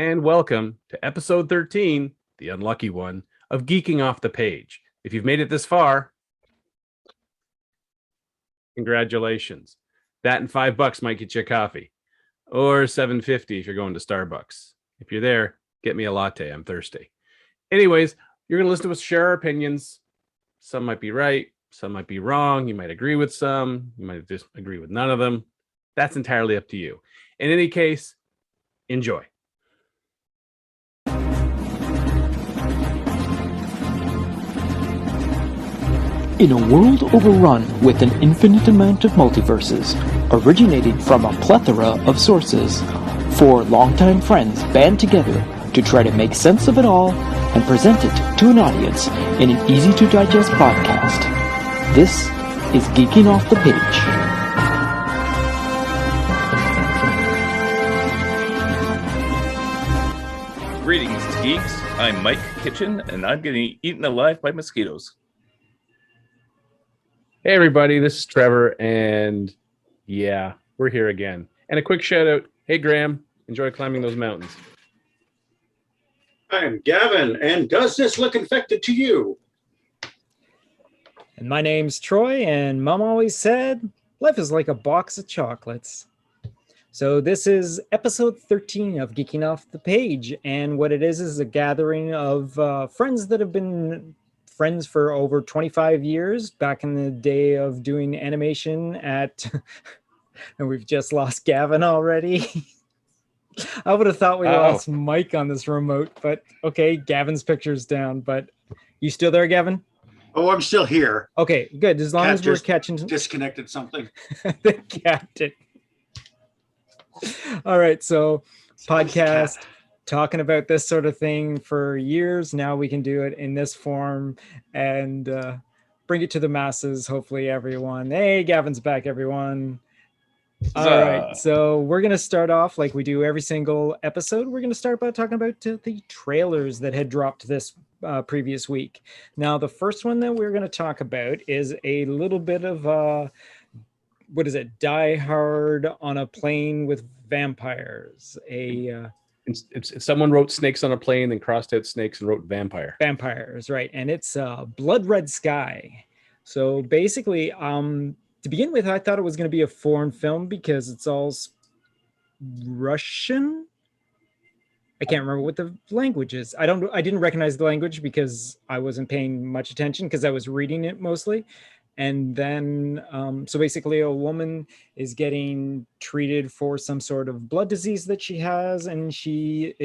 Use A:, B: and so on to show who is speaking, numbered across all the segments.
A: and welcome to episode 13, the unlucky one, of Geeking Off the Page. If you've made it this far, congratulations. That and $5 might get you a coffee, or $7.50 if you're going to Starbucks. If you're there, get me a latte. I'm thirsty. Anyways, you're going to listen to us share our opinions. Some might be right, some might be wrong. You might agree with some, you might just agree with none of them. That's entirely up to you. In any case, enjoy.
B: In a world overrun with an infinite amount of multiverses, originating from a plethora of sources, four longtime friends band together to try to make sense of it all and present it to an audience in an easy-to-digest podcast. This is Geeking Off the Page.
C: Greetings, geeks. I'm Mike Kitchen, and I'm getting eaten alive by mosquitoes.
A: Hey everybody, this is Trevor, and yeah, we're here again. And a quick shout out, hey Graham, enjoy climbing those mountains.
D: I'm Gavin, and does this look infected to you?
E: And my name's Troy, and Mom always said, life is like a box of chocolates. So this is episode 13 of Geeking Off the Page, and what it is a gathering of friends that have been friends for over 25 years, back in the day of doing animation at, and we've just lost Gavin already. I would have thought we lost Mike on this remote, but okay, Gavin's picture's down, but you still there, Gavin?
D: Oh, I'm still here.
E: Okay, good. As long
D: Cat
E: as we're
D: just
E: catching
D: disconnected something.
E: the cat did. All right, so podcast talking about this sort of thing for years. Now we can do it in this form and bring it to the masses. Hopefully, everyone. Hey, Gavin's back, everyone. All right, so we're going to start off like we do every single episode. We're going to start by talking about the trailers that had dropped this previous week. Now, the first one that we're going to talk about is a little bit of what is it? Die Hard on a Plane with Vampires.
A: It's someone wrote Snakes on a Plane, then crossed out snakes and wrote vampire.
E: Vampires, right? And it's Blood Red Sky. So basically, to begin with, I thought it was going to be a foreign film because it's all Russian. I can't remember what the language is. I didn't recognize the language because I wasn't paying much attention because I was reading it mostly. And then, so basically a woman is getting treated for some sort of blood disease that she has, and she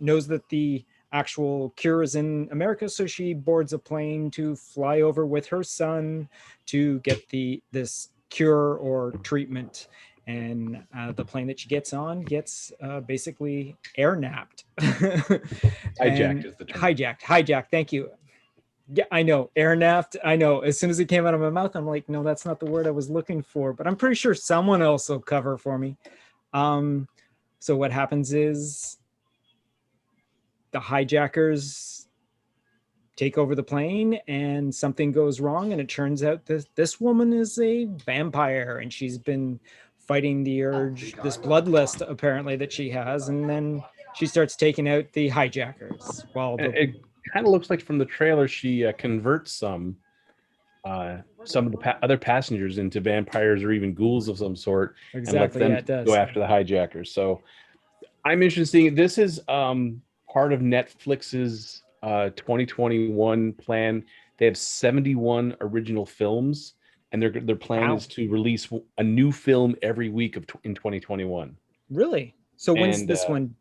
E: knows that the actual cure is in America. So she boards a plane to fly over with her son to get this cure or treatment. And the plane that she gets on gets basically air napped.
A: Hijacked is the term.
E: Hijacked. Thank you. Yeah, I know. Air napped. I know. As soon as it came out of my mouth, I'm like, no, that's not the word I was looking for. But I'm pretty sure someone else will cover for me. So what happens is the hijackers take over the plane and something goes wrong. And it turns out that this woman is a vampire and she's been fighting the urge, this bloodlust apparently that she has. And then she starts taking out the hijackers.
A: It kind of looks like from the trailer she converts some of the other passengers into vampires or even ghouls of some sort.
E: Exactly,
A: and let them go after the hijackers. So I'm interested in seeing this is part of Netflix's 2021 plan. They have 71 original films, and their plan is to release a new film every week in 2021.
E: Really? So when's this one?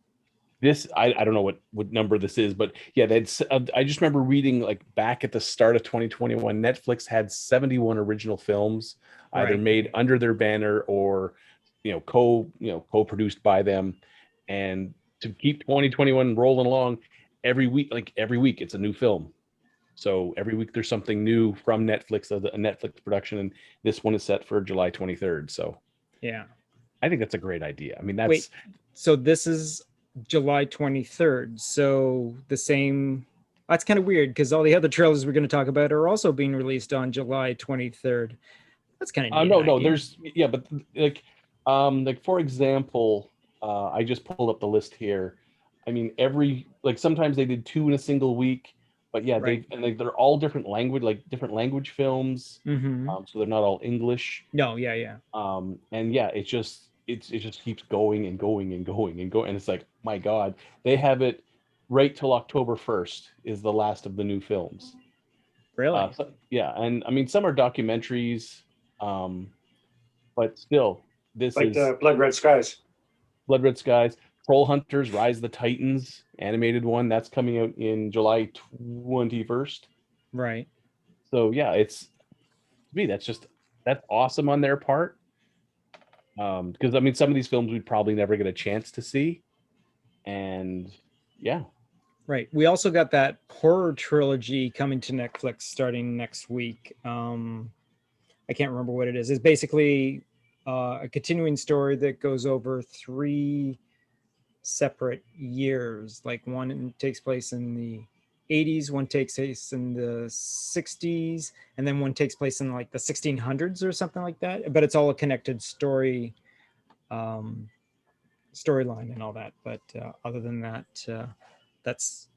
A: This I don't know what number this is, but yeah, I just remember reading like back at the start of 2021, Netflix had 71 original films, either made under their banner or co-produced by them, and to keep 2021 rolling along, every week it's a new film. So every week there's something new from Netflix, a Netflix production, and this one is set for July 23rd. So
E: yeah,
A: I think that's a great idea. I mean,
E: so this is July 23rd. So the same, that's kind of weird because all the other trailers we're going to talk about are also being released on July 23rd. That's kind of
A: no, there's but like for example, I just pulled up the list here. I mean, sometimes they did 2 in a single week, but yeah,
E: Right.
A: they're all different language, like different language films.
E: Mm-hmm.
A: So they're not all English.
E: No, yeah.
A: And yeah, it just keeps going and going and going and going, and it's like, my God, they have it right till October 1st is the last of the new films.
E: Really?
A: Yeah, and I mean, some are documentaries, but still, this
D: Like
A: is
D: the Blood Red Skies.
A: Blood Red Skies, Troll Hunters, Rise of the Titans, animated one that's coming out in July 21st.
E: Right.
A: So yeah, to me, that's awesome on their part. Because I mean, some of these films we'd probably never get a chance to see, and yeah,
E: Right. We also got that horror trilogy coming to Netflix starting next week. I can't remember what it is. It's basically a continuing story that goes over 3 separate years. Like one takes place in the 80s, one takes place in the 60s, and then one takes place in like the 1600s or something like that. But it's all a connected story, storyline and all that. But other than that, that's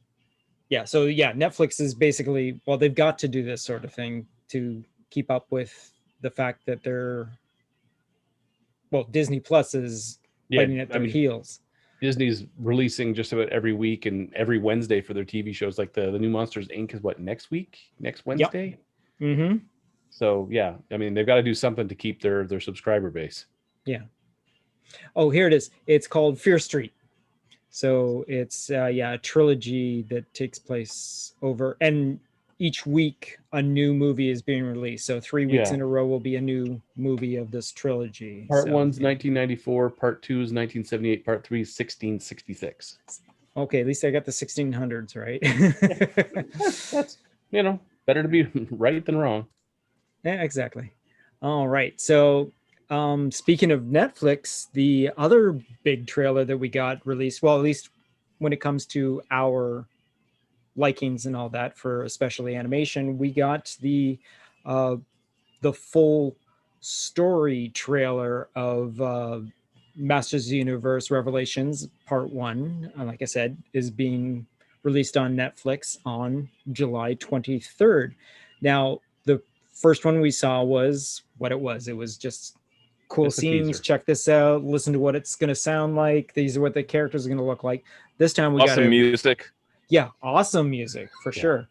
E: so yeah, Netflix is basically, well, they've got to do this sort of thing to keep up with the fact that Disney Plus is biting at their heels.
A: Disney's releasing just about every week and every Wednesday for their TV shows. Like the new Monsters Inc. is what, next Wednesday?
E: Yep. Mm-hmm.
A: So yeah, I mean, they've got to do something to keep their subscriber base.
E: Yeah. Oh, here it is. It's called Fear Street. So it's a trilogy that takes place over, and each week a new movie is being released. So 3 weeks in a row will be a new movie of this trilogy.
A: Part 1's 1994, Part 2 is 1978, Part 3 is 1666.
E: Okay, at least I got the 1600s right.
A: That's better to be right than wrong.
E: Yeah, exactly. All right. So speaking of Netflix, the other big trailer that we got released, well, at least when it comes to our likings and all that, for especially animation, we got the full story trailer of Masters of the Universe Revelations Part 1. Like I said, is being released on Netflix on July 23rd. Now, the first one we saw was what it was. It was just cool scenes. Check this out. Listen to what it's going to sound like. These are what the characters are going to look like. This time we got
C: music.
E: Yeah, awesome music for sure.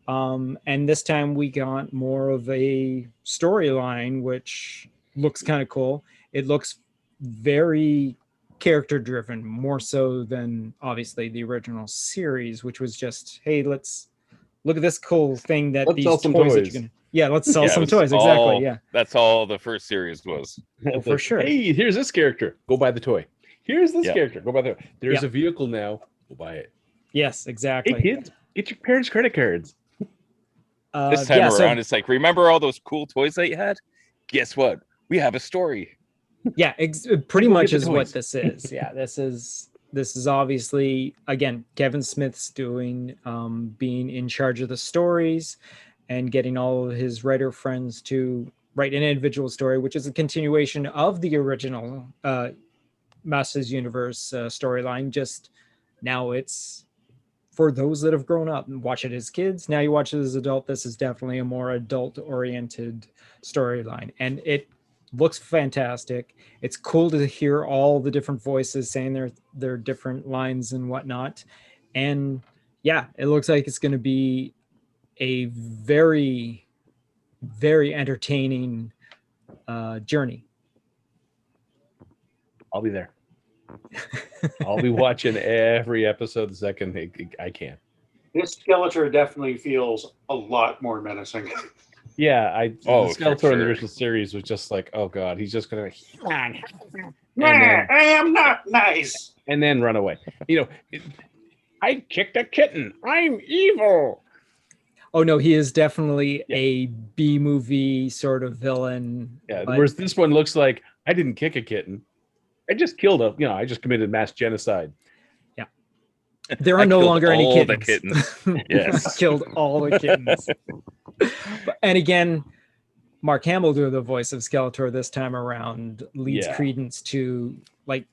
E: And this time we got more of a storyline, which looks kind of cool. It looks very character driven, more so than obviously the original series, which was just, hey, let's look at this cool thing that let's these toys that you're gonna. Yeah, let's sell some toys. Exactly. Yeah.
C: That's all the first series was.
E: Oh, for sure.
A: Hey, here's this character. Go buy the toy. Here's this character. Go buy the toy. There's a vehicle now. Go buy it.
E: Yes, exactly.
A: Hey, kids, get your parents' credit cards.
C: This time around, it's like, remember all those cool toys that you had? Guess what? We have a story.
E: Yeah, pretty much is what this is. Yeah, this is obviously, again, Kevin Smith's doing, being in charge of the stories and getting all of his writer friends to write an individual story, which is a continuation of the original Masters Universe storyline. Just now it's for those that have grown up and watch it as kids. Now you watch it as adult. This is definitely a more adult-oriented storyline, and it looks fantastic. It's cool to hear all the different voices saying their different lines and whatnot. And yeah, it looks like it's going to be a very, very entertaining journey.
A: I'll be there. I'll be watching every episode the second I can.
D: This Skeletor definitely feels a lot more menacing.
A: Yeah, the Skeletor in the original series was just like, oh god, he's just gonna
D: I am not nice.
A: And then run away. I kicked a kitten. I'm evil.
E: Oh no, he is definitely a B movie sort of villain.
A: Yeah, whereas this one looks like, I didn't kick a kitten. I just killed I just committed mass genocide.
E: Yeah. There are no longer any kittens.
C: The kittens. Yes.
E: Killed all the kittens. And again, Mark Hamill doing the voice of Skeletor this time around leads credence to, like,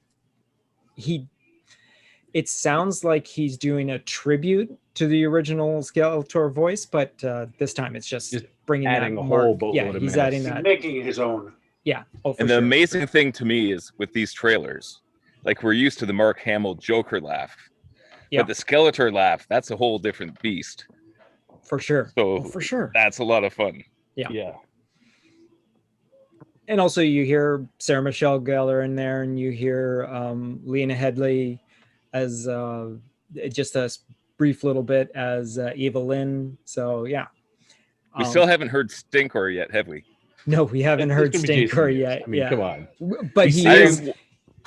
E: it sounds like he's doing a tribute to the original Skeletor voice, but this time it's just bringing
A: adding
E: that
A: a
E: mark.
A: whole boatload
E: Yeah,
A: of
E: he's
A: menace.
E: adding that.
D: Making it his own.
E: Yeah. Oh, for
C: And the
E: sure.
C: amazing thing to me is with these trailers, like we're used to the Mark Hamill Joker laugh,
E: Yeah.
C: but the Skeletor laugh, that's a whole different beast.
E: For sure.
C: So
E: for sure.
C: That's a lot of fun.
A: Yeah.
E: And also you hear Sarah Michelle Gellar in there, and you hear Lena Headey as just a brief little bit as Eva Lynn. So yeah.
C: We still haven't heard Stinkor yet, have we?
E: No, we haven't heard Stinkor yet.
A: I mean, come on.
E: But he is at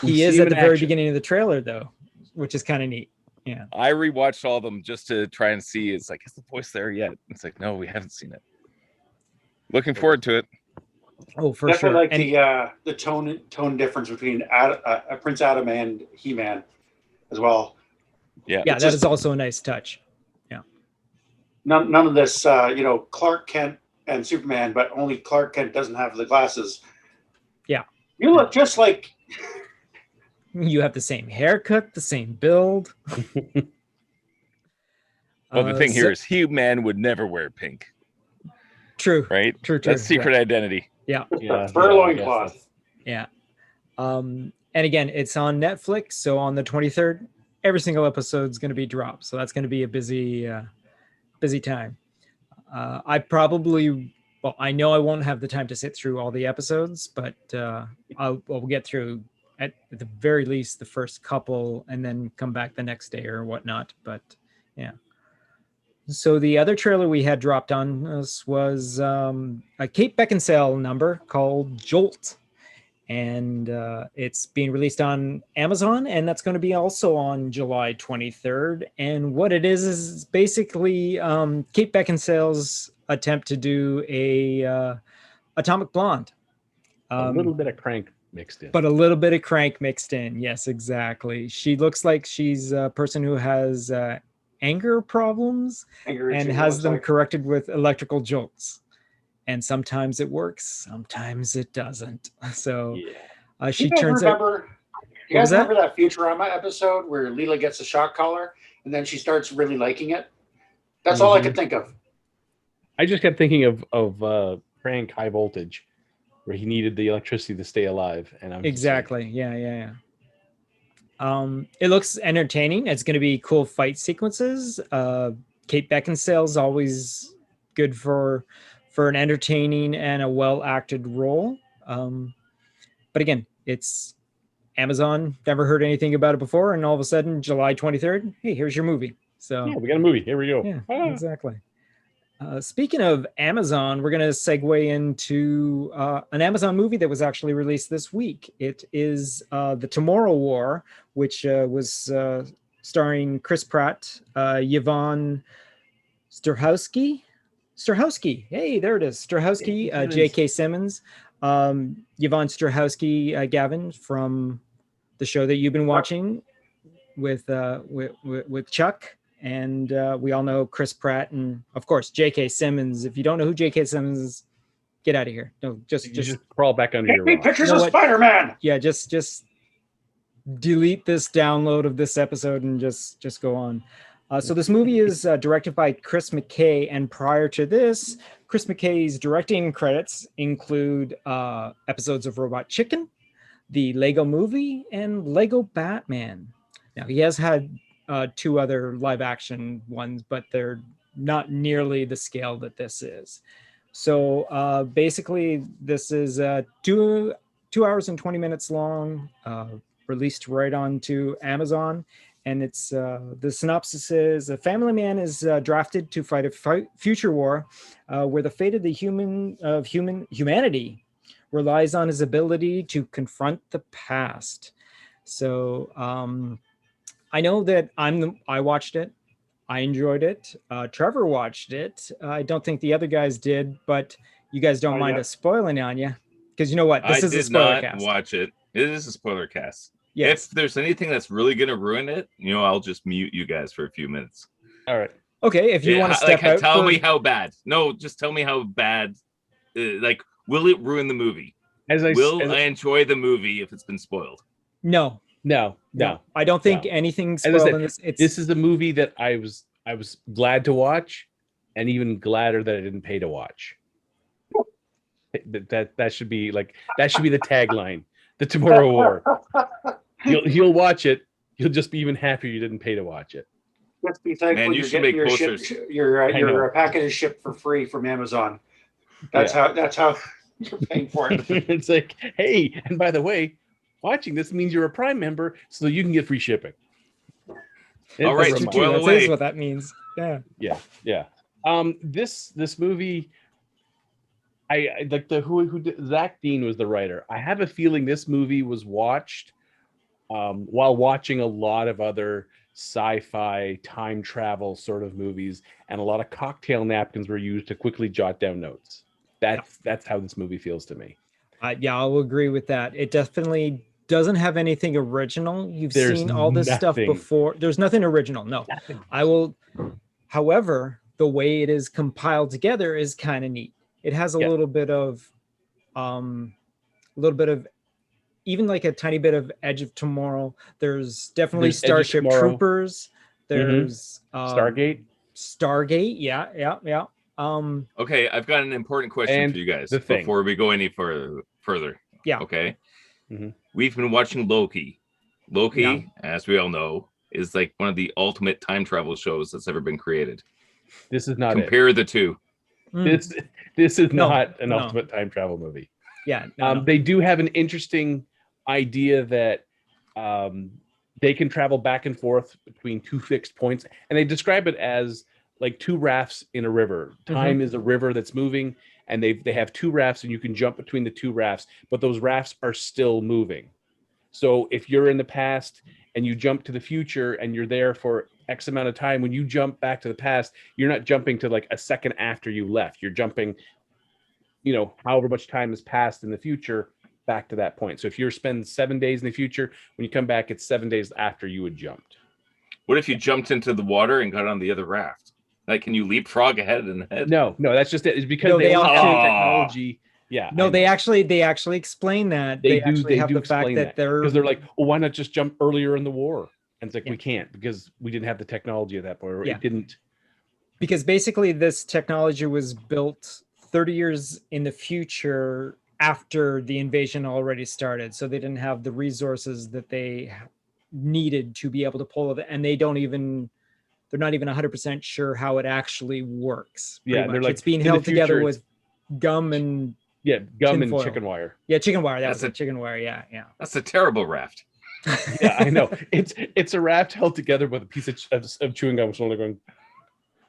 E: the very
A: action.
E: beginning of the trailer, though, which is kind of neat. Yeah.
C: I rewatched all of them just to try and see. It's like, is the voice there yet? It's like, no, we haven't seen it. Looking forward to it.
E: Oh, for
D: Definitely
E: sure.
D: like the tone difference between Prince Adam and He-Man as well.
C: Yeah.
E: Yeah, that is also a nice touch. Yeah.
D: None of this, Clark Kent and Superman, but only Clark Kent doesn't have the glasses.
E: Yeah.
D: You look just like...
E: You have the same haircut, the same build.
C: Well, the thing here is He-Man would never wear pink.
E: True.
C: Right?
E: True.
C: That's secret identity.
E: Yeah.
D: Fur loincloth.
E: Yeah. And again, it's on Netflix. So on the 23rd, every single episode is going to be dropped. So that's going to be a busy time. I know I won't have the time to sit through all the episodes, but I'll get through at the very least the first couple and then come back the next day or whatnot. But yeah. So the other trailer we had dropped on us was a Kate Beckinsale number called Jolt. And it's being released on Amazon, and that's going to be also on July 23rd. And what it is basically Kate Beckinsale's attempt to do a Atomic Blonde.
A: A little bit of Crank mixed in.
E: But a little bit of Crank mixed in. Yes, exactly. She looks like she's a person who has anger problems and has them corrected with electrical jolts. And sometimes it works, sometimes it doesn't. So she turns out.
D: You guys remember that Futurama episode where Leela gets a shock collar and then she starts really liking it? That's all I could think of.
A: I just kept thinking of Crank High Voltage, where he needed the electricity to stay alive. And I'm
E: exactly. Yeah. It looks entertaining. It's going to be cool fight sequences. Kate Beckinsale's always good for an entertaining and a well-acted role. But again, it's Amazon. Never heard anything about it before. And all of a sudden, July 23rd, hey, here's your movie. So
A: yeah, we got a movie. Here we go.
E: Yeah, exactly. Speaking of Amazon, we're going to segue into an Amazon movie that was actually released this week. It is The Tomorrow War, which was starring Chris Pratt, Yvonne Strahovski. Hey, there it is. Strahovski, J.K. Simmons, Yvonne Strahovski, Gavin, from the show that you've been watching with Chuck. And we all know Chris Pratt and, of course, J.K. Simmons. If you don't know who J.K. Simmons is, get out of here. No, just
A: crawl back under your rock.
D: Pictures of Spider-Man.
E: Yeah, just delete this download of this episode and just go on. So this movie is directed by Chris McKay, and prior to this, Chris McKay's directing credits include episodes of Robot Chicken, the Lego Movie, and Lego Batman. Now, he has had two other live action ones, but they're not nearly the scale that this is. So basically, this is 2 hours and 20 minutes long, released right onto Amazon. And it's the synopsis is: a family man is drafted to fight a future war where the fate of humanity relies on his ability to confront the past. So I know that I watched it. I enjoyed it. Trevor watched it. I don't think the other guys did, but you guys don't mind us spoiling on you, because you know what? This is a spoiler cast.
C: I did not watch it. It is a spoiler cast.
E: Yes.
C: If there's anything that's really going to ruin it, I'll just mute you guys for a few minutes.
A: All right.
E: Okay. If you want to step out.
C: Tell me how bad. No, just tell me how bad. Will it ruin the movie? Will I enjoy the movie if it's been spoiled?
E: No.
A: No.
E: I don't think
A: No.
E: anything
A: As I
E: spoiled
A: said,
E: in this.
A: this is a movie that I was glad to watch, and even gladder that I didn't pay to watch. That should be the tagline. The Tomorrow War. You'll watch it. You'll just be even happier you didn't pay to watch it.
D: Let's be thankful you're getting your package shipped for free from Amazon. That's how you're paying for it.
A: It's like, hey, and by the way, watching this means you're a Prime member, so you can get free shipping.
C: All right, spoil away.
E: That is what that means. Yeah.
A: This movie, I like who did, Zach Dean was the writer. I have a feeling this movie was watched while watching a lot of other sci-fi time travel sort of movies, and a lot of cocktail napkins were used to quickly jot down notes. That's how this movie feels to me.
E: I'll agree with that. It definitely doesn't have anything original. There's seen all this stuff before. There's nothing original. No, nothing. However, the way it is compiled together is kind of neat. It has a little bit of even like a tiny bit of Edge of Tomorrow. There's definitely Starship Troopers. There's
A: Stargate.
E: Yeah.
C: Okay, I've got an important question for you guys before we go any further.
E: Yeah.
C: Okay. Mm-hmm. We've been watching Loki. Loki, as we all know, is like one of the ultimate time travel shows that's ever been created.
A: This is not
C: compare the two.
A: This is not an ultimate time travel movie.
E: Yeah.
A: They do have an interesting idea that they can travel back and forth between two fixed points, and they describe it as like two rafts in a river. Time is a river that's moving, and they have two rafts, and you can jump between the two rafts, but those rafts are still moving. So if you're in the past and you jump to the future and you're there for X amount of time, when you jump back to the past, you're not jumping to like a second after you left. You're jumping, however much time has passed in the future back to that point. So if you spend 7 days in the future, when you come back, it's 7 days after you had jumped.
C: What if you jumped into the water and got on the other raft? Like, can you leapfrog ahead and ahead?
A: No, that's just it. It's because they all have technology. Yeah.
E: No, they actually explain that. They actually have the fact that they're
A: because they're like, well, why not just jump earlier in the war? And it's like, we can't because we didn't have the technology at that point. Or it didn't.
E: Because basically this technology was built 30 years in the future after the invasion already started. So they didn't have the resources that they needed to be able to pull it. And they're not even 100% sure how it actually works.
A: Yeah, they're like,
E: it's being held together with gum and
A: chicken wire.
E: Yeah, chicken wire. That's a chicken wire. Yeah.
C: That's a terrible raft.
A: Yeah, I know. It's a raft held together with a piece of chewing gum. So they're going.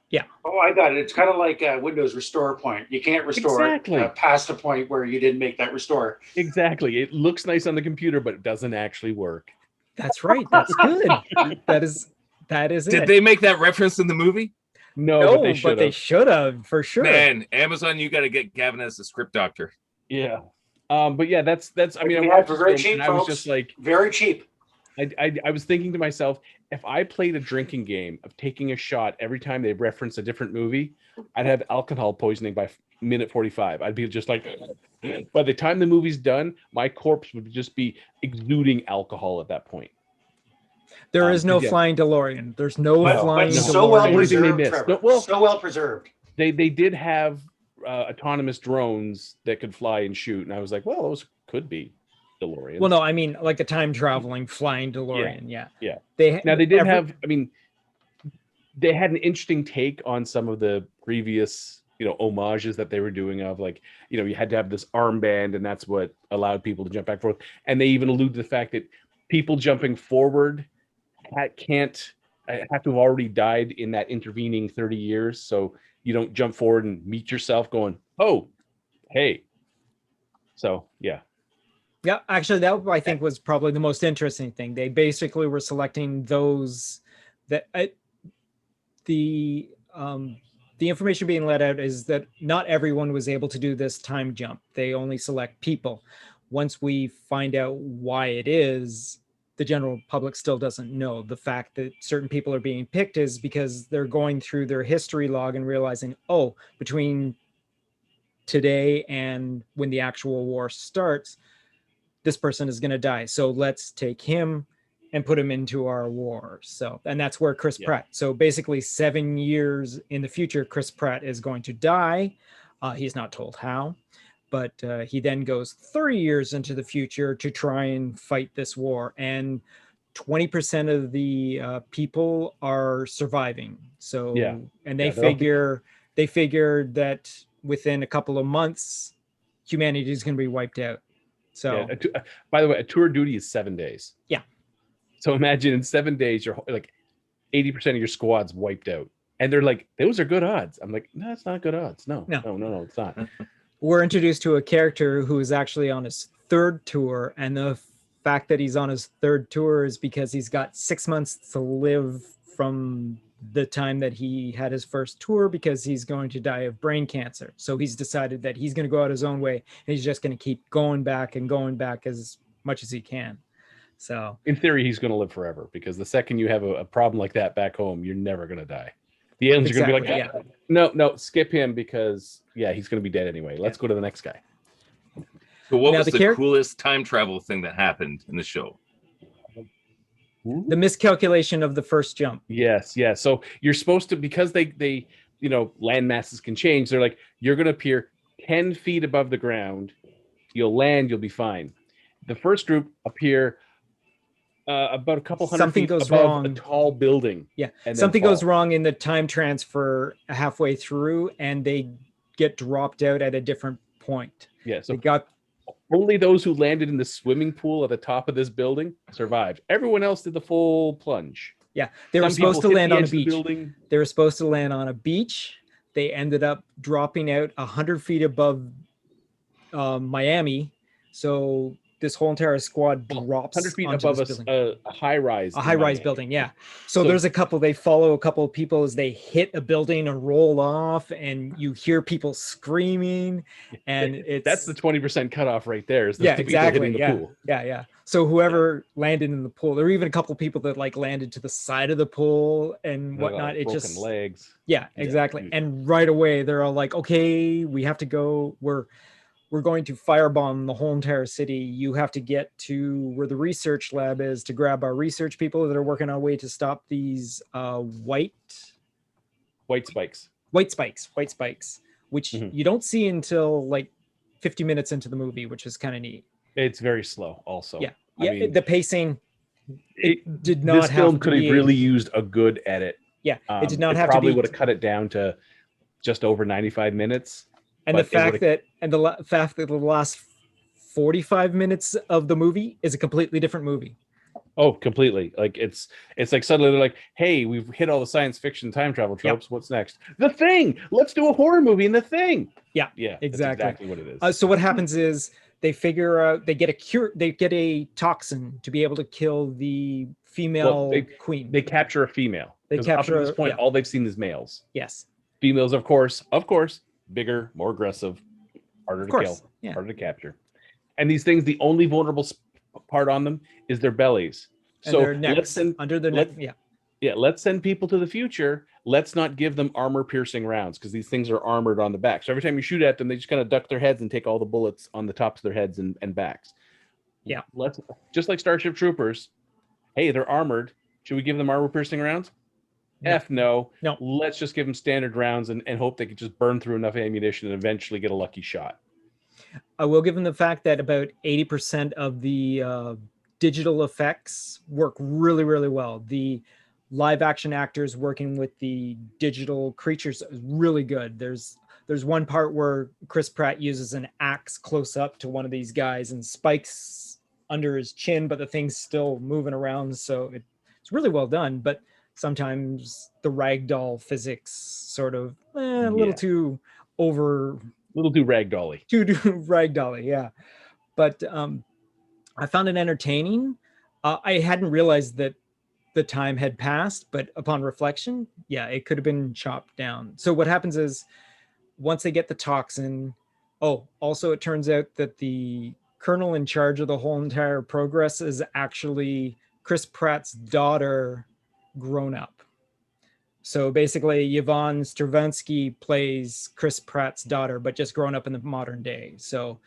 E: Yeah.
D: Oh, I got it. It's kind of like Windows Restore Point. You can't restore it past a point where you didn't make that restore.
A: Exactly. It looks nice on the computer, but it doesn't actually work.
E: That's right. That's good. That is it.
C: Did they make that reference in the movie?
A: No,
E: but they should have for sure.
C: Man, Amazon, you got to get Gavin as a script doctor.
A: Yeah. But yeah, that's. I mean,
D: I watched for very cheap, folks.
A: I was just like,
D: very cheap.
A: I was thinking to myself, if I played a drinking game of taking a shot every time they reference a different movie, I'd have alcohol poisoning by minute 45. I'd be just like, by the time the movie's done, my corpse would just be exuding alcohol at that point.
E: There is no flying DeLorean. There's no flying DeLorean.
D: So well preserved. So well preserved.
A: They did have autonomous drones that could fly and shoot, and I was like, well, those could be DeLorean.
E: Well, no, I mean like a time traveling flying DeLorean. Yeah.
A: They had an interesting take on some of the previous, homages that they were doing of like, you had to have this armband and that's what allowed people to jump back and forth. And they even allude to the fact that people jumping forward have to have already died in that intervening 30 years. So you don't jump forward and meet yourself going, oh, hey. So, yeah.
E: Yeah, actually, that I think was probably the most interesting thing. They basically were selecting those that the information being let out is that not everyone was able to do this time jump. They only select people. Once we find out why it is, the general public still doesn't know. The fact that certain people are being picked is because they're going through their history log and realizing, oh, between today and when the actual war starts, this person is going to die. So let's take him and put him into our war. So, and that's where Chris Pratt. So basically 7 years in the future, Chris Pratt is going to die. He's not told how, but he then goes 30 years into the future to try and fight this war. And 20% of the people are surviving. So, and they figured that within a couple of months, humanity is going to be wiped out. So,
A: by the way, a tour duty is 7 days.
E: Yeah.
A: So imagine in 7 days, you're like 80% of your squad's wiped out. And they're like, those are good odds. I'm like, no, it's not good odds. No, it's not.
E: We're introduced to a character who is actually on his third tour. And the fact that he's on his third tour is because he's got 6 months to live from the time that he had his first tour, because he's going to die of brain cancer. So he's decided that he's going to go out his own way, and he's just going to keep going back as much as he can. So
A: in theory, he's going to live forever, because the second you have a problem like that back home, you're never going to die. The aliens are going to be like, no, skip him, because he's going to be dead anyway. Let's go to the next guy.
C: So what was the coolest time travel thing that happened in the show?
E: The miscalculation of the first jump.
A: Yes. So you're supposed to, because they land masses can change. They're like, you're going to appear 10 feet above the ground. You'll land. You'll be fine. The first group appear about a couple hundred feet above a tall building.
E: Yeah. Something goes wrong in the time transfer halfway through, and they get dropped out at a different point.
A: Yeah. So only those who landed in the swimming pool at the top of this building survived. Everyone else did the full plunge.
E: Yeah, they were supposed to land on a beach. They were supposed to land on a beach. They ended up dropping out 100 feet above Miami. So this whole entire squad drops
A: 100 feet above a high rise.
E: A high rise building, yeah. So there's they follow a couple of people as they hit a building and roll off, and you hear people screaming, and
A: that's the 20% cutoff right there. Is
E: exactly.
A: Hitting the pool.
E: Yeah. So whoever landed in the pool, there were even a couple of people that landed to the side of the pool and whatnot. It just
A: legs.
E: Yeah, exactly. And right away they're all like, okay, we have to go. We're going to firebomb the whole entire city. You have to get to where the research lab is to grab our research people that are working on a way to stop these white spikes, which you don't see until 50 minutes into the movie, which is kind of neat.
A: It's very slow also.
E: Yeah. I mean, the pacing, it did not
A: this film could have really used a good edit.
E: Yeah. It did not have
A: probably would have cut it down to just over 95 minutes.
E: And the fact that the last 45 minutes of the movie is a completely different movie.
A: Oh, completely. It's like suddenly they're like, hey, we've hit all the science fiction time travel tropes. Yep. What's next? The Thing. Let's do a horror movie in The Thing.
E: Yeah,
A: exactly. That's exactly what it is.
E: So what happens is they figure out, they get a toxin to be able to kill the female queen.
A: They capture a female. Up to this point, all they've seen is males.
E: Yes.
A: Females, of course, bigger, more aggressive, harder to kill, harder to capture. And these things, the only vulnerable part on them is their bellies.
E: And so their necks, under their neck.
A: Let's send people to the future. Let's not give them armor-piercing rounds, because these things are armored on the back. So every time you shoot at them, they just kind of duck their heads and take all the bullets on the tops of their heads and backs.
E: Yeah.
A: Let's, just like Starship Troopers, hey, they're armored. Should we give them armor-piercing rounds? No. Let's just give them standard rounds and hope they can just burn through enough ammunition and eventually get a lucky shot.
E: I will give them the fact that about 80% of the digital effects work really, really well. The live action actors working with the digital creatures is really good. There's one part where Chris Pratt uses an axe close up to one of these guys and spikes under his chin, but the thing's still moving around. So it's really well done. But sometimes the ragdoll physics sort of a little too
A: ragdolly.
E: Too ragdolly, yeah. But I found it entertaining. I hadn't realized that the time had passed, but upon reflection, it could have been chopped down. So what happens is, once they get the toxin, also it turns out that the colonel in charge of the whole entire progress is actually Chris Pratt's daughter grown up. So basically Yvonne Stravinsky plays Chris Pratt's daughter, but just grown up in the modern day. So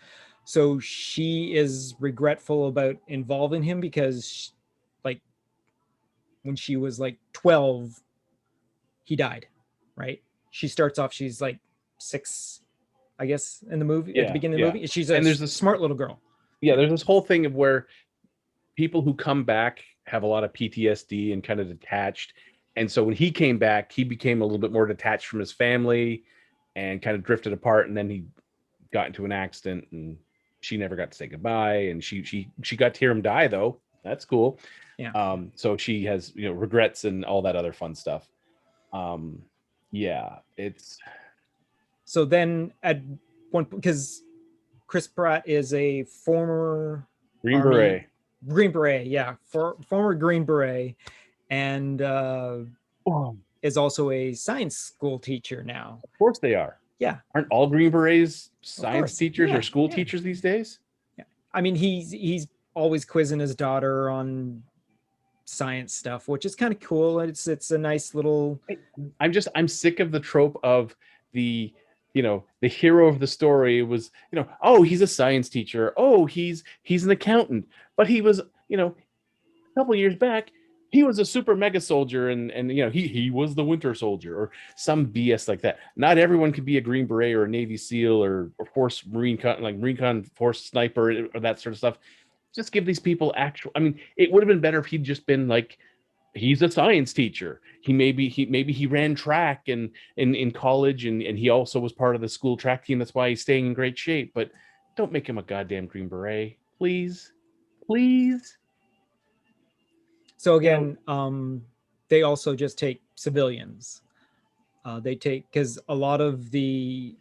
E: she is regretful about involving him, because when she was like 12, he died, right? She starts off, she's like 6, I guess, in the movie, at the beginning of the movie. She's a
A: there's this
E: smart little girl.
A: Yeah, there's this whole thing of where people who come back have a lot of PTSD and kind of detached. And so when he came back, he became a little bit more detached from his family and kind of drifted apart. And then he got into an accident and she never got to say goodbye. And she got to hear him die, though. That's cool.
E: Yeah.
A: So she has, regrets and all that other fun stuff. Yeah, it's.
E: So then at one, because Chris Pratt is a former
A: Green Beret.
E: Green Beret, yeah, former Green Beret, and is also a science school teacher now.
A: Of course they are.
E: Yeah.
A: Aren't all Green Berets science teachers or school
E: yeah.
A: teachers these days?
E: Yeah. I mean, he's always quizzing his daughter on science stuff, which is kind of cool. It's a nice little.
A: I'm sick of the trope of the hero of the story was, oh, he's a science teacher. Oh, he's an accountant. But he was, a couple years back, he was a super mega soldier and he was the Winter Soldier or some BS like that. Not everyone could be a Green Beret or a Navy SEAL or Force Marine Con Force Sniper or that sort of stuff. Just give these people actual. I mean, it would have been better if he'd just been like, he's a science teacher. Maybe he ran track in college and he also was part of the school track team. That's why he's staying in great shape. But don't make him a goddamn Green Beret, please.
E: So again, they also just take civilians. They take, because a lot of the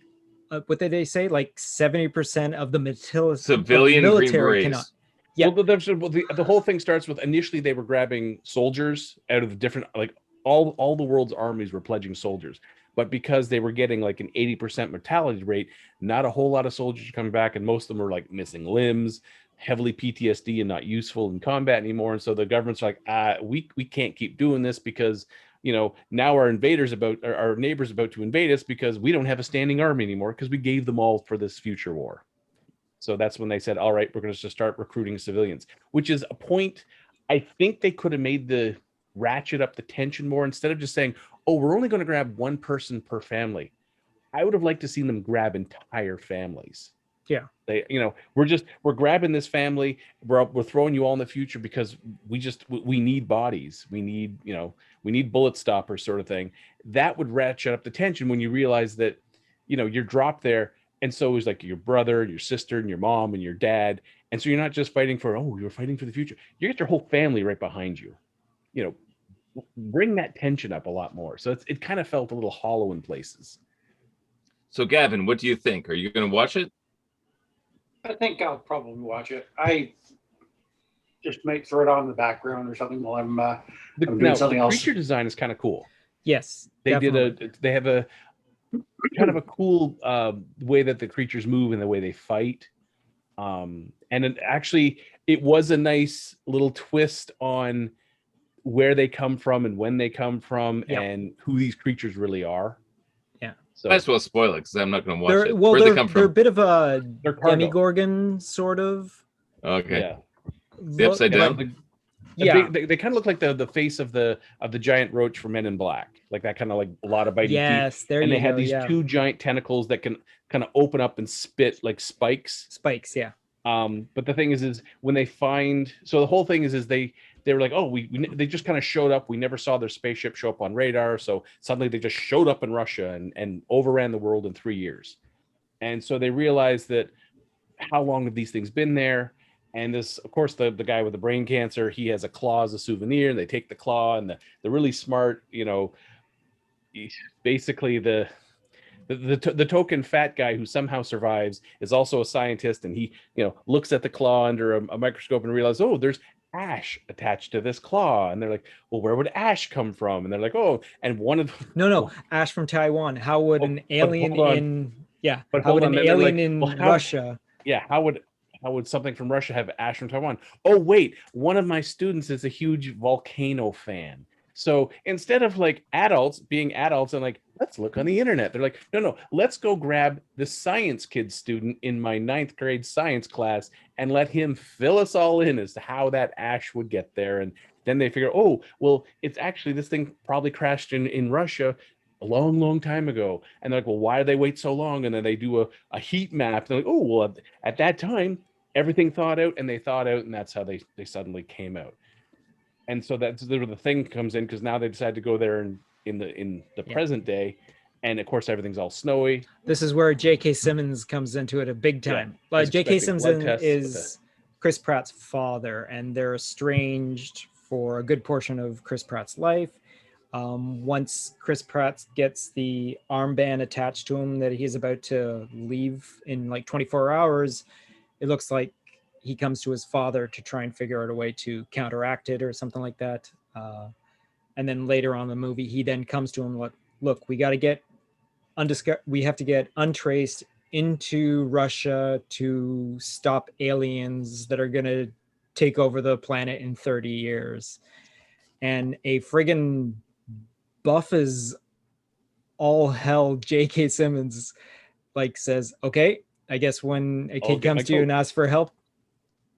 E: what did they say? Like 70% of the
C: civilian
E: military
C: Green
E: cannot.
C: Berets.
E: Yeah.
A: Well, the whole thing starts with initially they were grabbing soldiers out of the different, like all the world's armies were pledging soldiers, but because they were getting like an 80% mortality rate, not a whole lot of soldiers are coming back, and most of them are like missing limbs, heavily PTSD, and not useful in combat anymore. And so the government's like, we can't keep doing this because now our neighbors about to invade us because we don't have a standing army anymore because we gave them all for this future war. So that's when they said, all right, we're going to just start recruiting civilians, which is a point I think they could have made the ratchet up the tension more instead of just saying, oh, we're only going to grab one person per family. I would have liked to see them grab entire families.
E: Yeah.
A: They, we're grabbing this family. We're throwing you all in the future because we need bodies. We need bullet stoppers sort of thing. That would ratchet up the tension when you realize that, you're dropped there. And so it was like your brother, your sister, and your mom, and your dad. And so you're not just fighting you're fighting for the future. You get your whole family right behind you. Bring that tension up a lot more. So it kind of felt a little hollow in places.
C: So Gavin, what do you think? Are you going to watch it?
D: I think I'll probably watch it. I just might throw it on in the background or something while I'm doing something else.
A: The creature design is kind of cool.
E: Yes,
A: they have a kind of a cool way that the creatures move and the way they fight. And it was a nice little twist on where they come from and when they come from and who these creatures really are.
E: Yeah.
C: So might as well spoil it because I'm not going to watch it. Where they come from?
E: They're a bit of a Demigorgon, sort of.
C: Okay.
A: Yeah.
C: The upside down.
A: They kind of look like the face of the giant roach from Men in Black, like that kind of like a lot of bitey teeth.
E: There
A: and
E: you
A: they had these two giant tentacles that can kind of open up and spit like spikes.
E: Spikes, yeah.
A: But the thing is when they find, so the whole thing is they were like, oh, they just kind of showed up. We never saw their spaceship show up on radar, so suddenly they just showed up in Russia and overran the world in 3 years. And so they realized that how long have these things been there? And this, of course, the guy with the brain cancer, he has a claw as a souvenir, and they take the claw, and the really smart, basically the token fat guy who somehow survives is also a scientist, and he, looks at the claw under a microscope and realizes, oh, there's ash attached to this claw. And they're like, well, where would ash come from? And they're like, oh, and one of
E: no, ash from Taiwan. How would an alien in Russia?
A: Yeah, how would something from Russia have ash from Taiwan? Oh, wait, one of my students is a huge volcano fan. So instead of like adults being adults and like, let's look on the internet, they're like, no, let's go grab the science kid student in my 9th grade science class and let him fill us all in as to how that ash would get there. And then they figure, oh, well, it's actually this thing probably crashed in Russia a long time ago. And they're like, well, why did they wait so long? And then they do a heat map. They're like, oh, well, at that time, everything thawed out, and they thawed out, and that's how they suddenly came out. And so that's where the thing comes in, because now they decide to go there in the present day. And of course, everything's all snowy.
E: This is where J.K. Simmons comes into it a big time.
A: Yeah,
E: Like J.K.
A: expecting
E: Simmons
A: blood tests
E: is Chris Pratt's father, and they're estranged for a good portion of Chris Pratt's life. Once Chris Pratt gets the armband attached to him that he's about to leave in like 24 hours, it looks like he comes to his father to try and figure out a way to counteract it or something like that. And then later on in the movie, he then comes to him like, look, we got to get we have to get untraced into Russia to stop aliens that are going to take over the planet in 30 years. And a friggin' buff as all hell J.K. Simmons like says, okay, I guess when a kid comes to you and asks for help,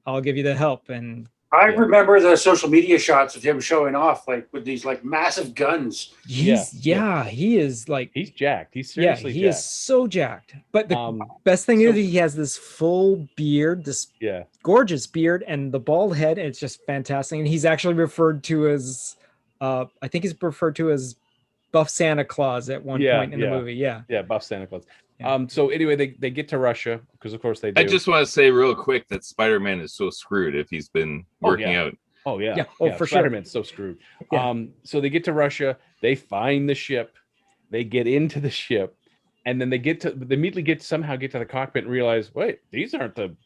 E: I'll give you the help. And
D: I remember the social media shots of him showing off like with these like massive guns.
E: He is like,
A: he's jacked. He's seriously
E: he
A: jacked.
E: is so jacked. But the best thing is he has this full beard, this gorgeous beard, and the bald head. And it's just fantastic. And he's actually referred to as, I think he's referred to as Buff Santa Claus at one point in the movie. Yeah,
A: Buff Santa Claus. So anyway, they get to Russia, because of course they do.
C: I just want to say real quick that Spider-Man is so screwed if he's been working out.
A: Oh yeah.
E: For
A: Spider-Man's so screwed. So they get to Russia, they find the ship, they get into the ship, and then they immediately somehow get to the cockpit and realize, wait, these aren't the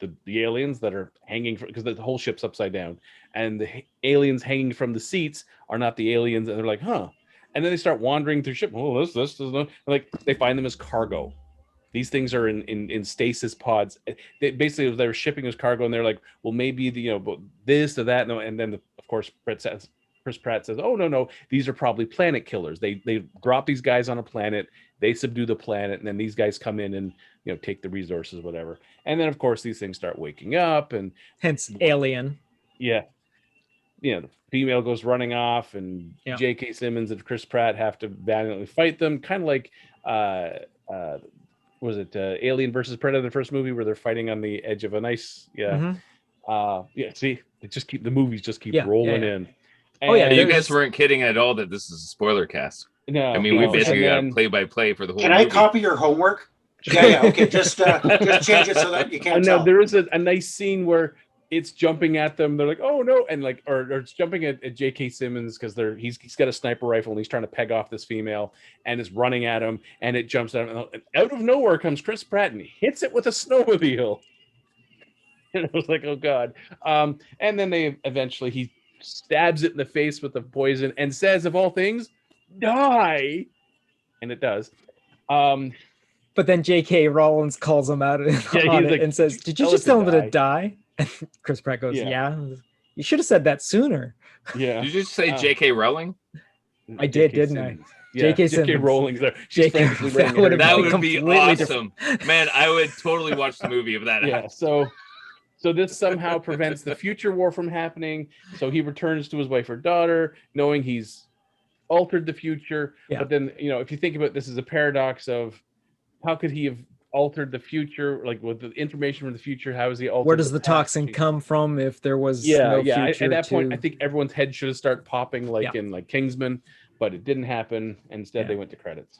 A: aliens that are hanging from, because the whole ship's upside down, and the aliens hanging from the seats are not the aliens, and they're like, huh. And then they start wandering through ship. Oh, this is no, like they find them as cargo. These things are in stasis pods. They were shipping as cargo, and they're like, well, maybe this or that. No, and then of course Chris Pratt says, oh no, these are probably planet killers. They drop these guys on a planet, they subdue the planet, and then these guys come in and take the resources, whatever. And then of course these things start waking up, and
E: hence Alien.
A: Yeah. The female goes running off, and J.K. Simmons and Chris Pratt have to valiantly fight them, kind of like was it Alien versus Predator, the first movie, where they're fighting on the edge of an ice? See, the movies just keep rolling in. And
C: you guys weren't kidding at all that this is a spoiler cast.
A: No,
C: I mean, we basically got play-by-play for the whole
D: Can
C: movie.
D: I copy your homework? Yeah, okay, just change it so that you can't tell.
A: There is a nice scene where it's jumping at them. They're like, oh no, and like, or it's jumping at J.K. Simmons, because he's got a sniper rifle and he's trying to peg off this female, and is running at him, and it jumps at him, and out of nowhere comes Chris Pratt and hits it with a snowmobile. And I was like, oh god. And then he stabs it in the face with the poison and says, of all things, die, and it does.
E: But then J.K. Rowling calls him out and says, did you just tell him to die? And Chris Pratt goes, yeah. You should have said that sooner.
A: Yeah.
C: Did you just say J.K. Rowling?
E: I did, didn't I?
A: Yeah. J.K. Rowling's there. That
C: would be awesome. Man, I would totally watch the movie if that happened.
A: So this somehow prevents the future war from happening. So he returns to his wife or daughter, knowing he's altered the future. Yeah. But then, if you think about this as a paradox of how could he have altered the future, like with the information from the future, how is he altered?
E: Where does the toxin come from if there was no future?
A: At that point, I think everyone's head should have started popping in like Kingsman, but it didn't happen. Instead, they went to credits.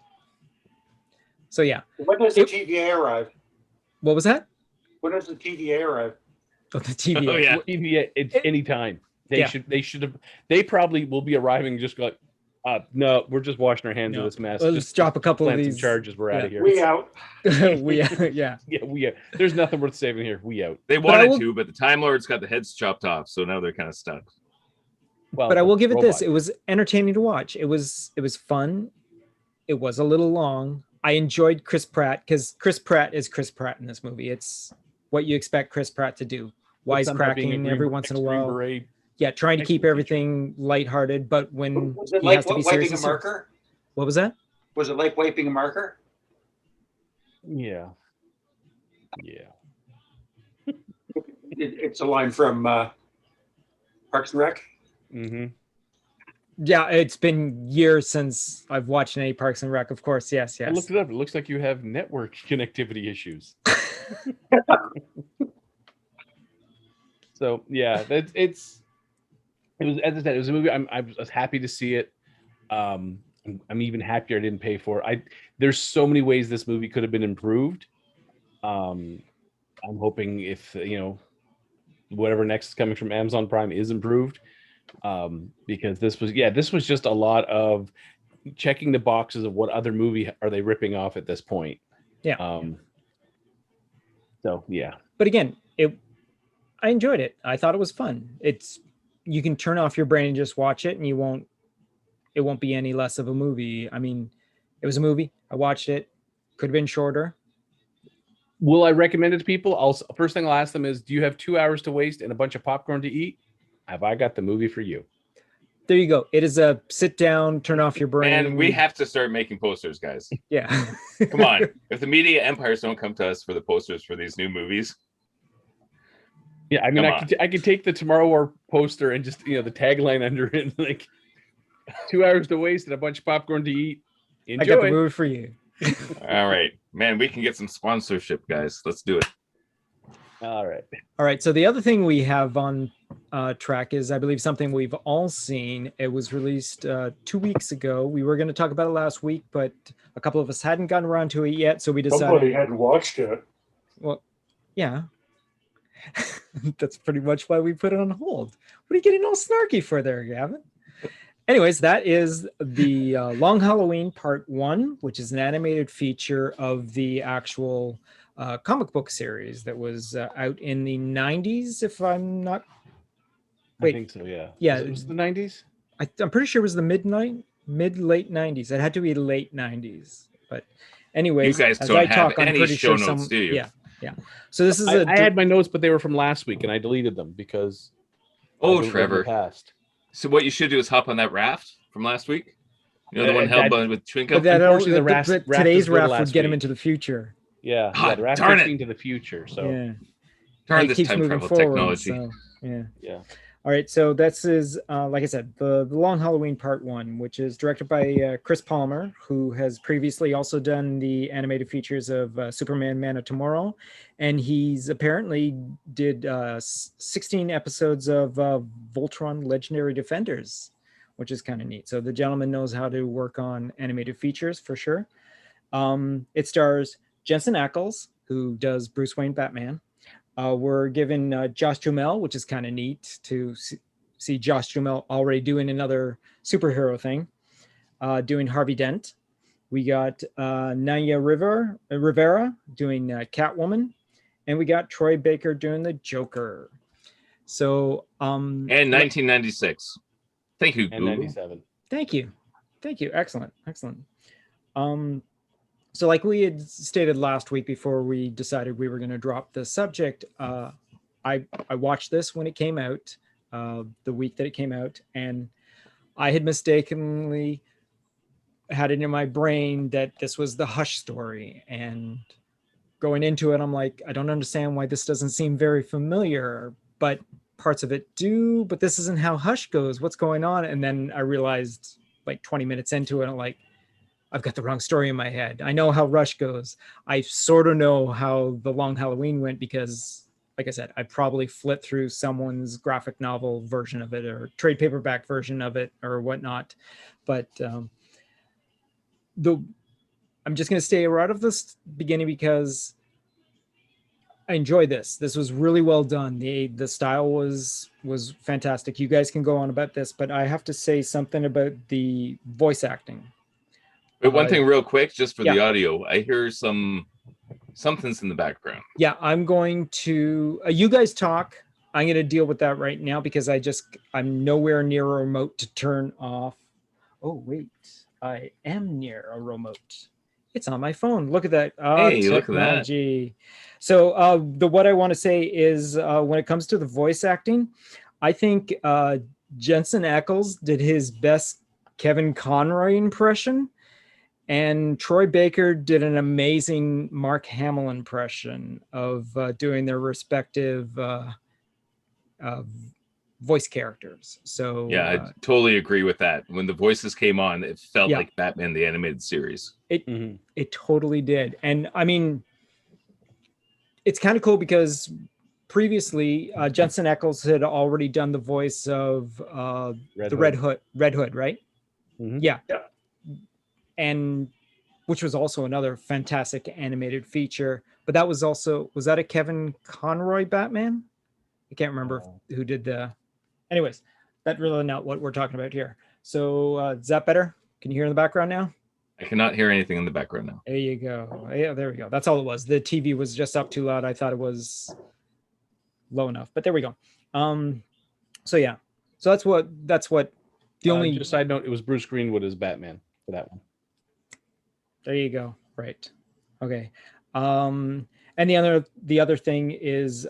E: So
D: when does the TVA arrive?
E: What was that?
D: When does the TVA arrive?
E: Oh, the TVA.
C: Oh, yeah.
A: TVA, it's anytime. They probably will be arriving just like, no, we're just washing our hands of this mess.
E: Let's just drop a couple of these
A: charges. We're out of here.
D: We out.
E: We out.
A: There's nothing worth saving here. We out.
C: They wanted to, but the Time Lords got the heads chopped off, so now they're kind of stuck.
A: Well,
E: but I will give it this: it was entertaining to watch. It was fun. It was a little long. I enjoyed Chris Pratt, because Chris Pratt is Chris Pratt in this movie. It's what you expect Chris Pratt to do. Wisecracking every once in a while. Yeah, trying to keep everything lighthearted, but when he has to be serious.
D: Wiping a marker?
E: What was that?
D: Was it like wiping a marker?
A: Yeah.
D: It's a line from Parks and Rec.
A: Mm-hmm.
E: Yeah, it's been years since I've watched any Parks and Rec. Of course, yes.
A: I looked it up. It looks like you have network connectivity issues. So yeah, it was, as I said, it was a movie. I was happy to see it. I'm even happier I didn't pay for it. There's so many ways this movie could have been improved. I'm hoping if whatever next is coming from Amazon Prime is improved, because this was just a lot of checking the boxes of what other movie are they ripping off at this point.
E: Yeah.
A: So yeah.
E: But again, I enjoyed it. I thought it was fun. You can turn off your brain and just watch it, and it won't be any less of a movie. I mean, it was a movie. I watched it. Could have been shorter.
A: Will I recommend it to people? First thing I'll ask them is, do you have 2 hours to waste and a bunch of popcorn to eat? Have I got the movie for you?
E: There you go. It is a sit down, turn off your brain.
C: And we have to start making posters, guys.
E: Yeah.
C: Come on. If the media empires don't come to us for the posters for these new movies.
A: Yeah, I mean, I could take the Tomorrow War poster and just, the tagline under it, like 2 hours to waste and a bunch of popcorn to eat. Enjoy.
E: I got the movie for you.
C: All right, man, we can get some sponsorship, guys. Let's do it.
A: All right.
E: So the other thing we have on track is, I believe, something we've all seen. It was released 2 weeks ago. We were going to talk about it last week, but a couple of us hadn't gotten around to it yet. So we decided.
D: Somebody hadn't watched it.
E: Well, yeah. That's pretty much why we put it on hold. What are you getting all snarky for there, Gavin? Anyways, that is the Long Halloween Part 1, which is an animated feature of the actual comic book series that was out in the 90s, if I'm not...
A: Wait. I think so, yeah.
E: Yeah.
A: It was the 90s?
E: I'm pretty sure it was the mid-late 90s. It had to be late 90s. But anyways,
C: you guys don't have any show notes, do you?
E: Yeah. So this is
A: I had my notes, but they were from last week, and I deleted them because...
C: Trevor.
A: Passed.
C: So what you should do is hop on that raft from last week. The one held by with Twinkle.
A: Unfortunately, the raft
E: today's raft would get him into the future.
A: Yeah, the raft
C: darn
A: is into the future. So
C: darn this time travel technology.
E: So,
A: yeah.
E: All right, so this is, like I said, the Long Halloween Part 1, which is directed by Chris Palmer, who has previously also done the animated features of Superman, Man of Tomorrow, and he's apparently did 16 episodes of Voltron Legendary Defenders, which is kind of neat. So the gentleman knows how to work on animated features for sure. It stars Jensen Ackles, who does Bruce Wayne Batman. We're given Josh Duhamel, which is kind of neat to see Josh Duhamel already doing another superhero thing, doing Harvey Dent. We got Neya Rivera doing Catwoman, and we got Troy Baker doing the Joker. So
C: and 1996. Thank you, Google.
A: And 97.
E: Thank you. Excellent. So like we had stated last week before we decided we were going to drop the subject, I watched this when it came out, the week that it came out, and I had mistakenly had it in my brain that this was the Hush story. And going into it, I'm like, I don't understand why this doesn't seem very familiar, but parts of it do, but this isn't how Hush goes. What's going on? And then I realized like 20 minutes into it, I'm like, I've got the wrong story in my head. I know how Rush goes. I sort of know how the Long Halloween went because, like I said, I probably flipped through someone's graphic novel version of it or trade paperback version of it or whatnot. But I'm just going to stay right of this beginning because I enjoyed this. This was really well done. The style was fantastic. You guys can go on about this, but I have to say something about the voice acting.
C: But one thing real quick, just for the audio, I hear something's in the background.
E: Yeah, I'm going to, you guys talk. I'm going to deal with that right now because I'm nowhere near a remote to turn off. Oh, wait, I am near a remote. It's on my phone. Look at that.
C: Hey,
E: technology.
C: look at that.
E: So what I want to say is when it comes to the voice acting, I think Jensen Ackles did his best Kevin Conroy impression. And Troy Baker did an amazing Mark Hamill impression of doing their respective voice characters. So
C: Yeah, I totally agree with that. When the voices came on, it felt
E: Yeah.
C: like Batman the Animated Series.
E: it totally did. And I mean, it's kind of cool because previously Jensen Ackles had already done the voice of Red Hood, right? Yeah. And which was also another fantastic animated feature. But that was that a Kevin Conroy Batman? I can't remember who did the. Anyways, that's really not what we're talking about here. So is that better? Can you hear in the background now?
C: I cannot hear anything in the background now.
E: There you go. Yeah, there we go. That's all it was. The TV was just up too loud. I thought it was low enough, but there we go. So yeah. So that's what the only
A: just side note, it was Bruce Greenwood as Batman for that one.
E: There you go. Right. Okay. And the other thing is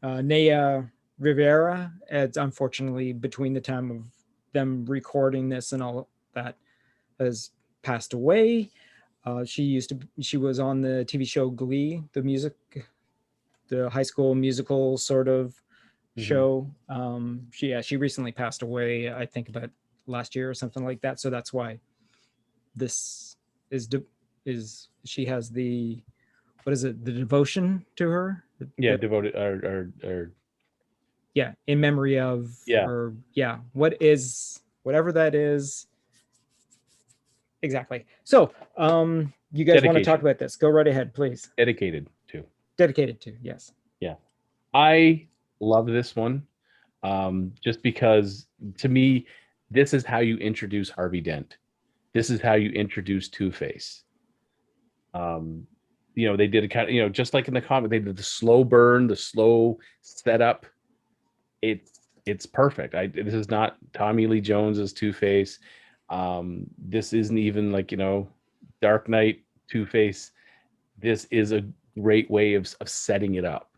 E: Neya Rivera. It's unfortunately between the time of them recording this and all that has passed away. She was on the TV show Glee, the high school musical sort of show. She recently passed away, I think about last year or something like that. So that's why this is she has the, what is it, the devotion to her?
A: Devoted or
E: yeah, in memory of or whatever that is. Exactly. So you guys want to talk about this? Go right ahead, please.
A: Dedicated to,
E: yes.
A: Yeah. I love this one. Just because to me, this is how you introduce Harvey Dent. This is how you introduce Two-Face. They did a kind of, just like in the comic, they did the slow burn, the slow setup. It's perfect. This is not Tommy Lee Jones as Two-Face. This isn't even like, Dark Knight Two-Face. This is a great way of setting it up.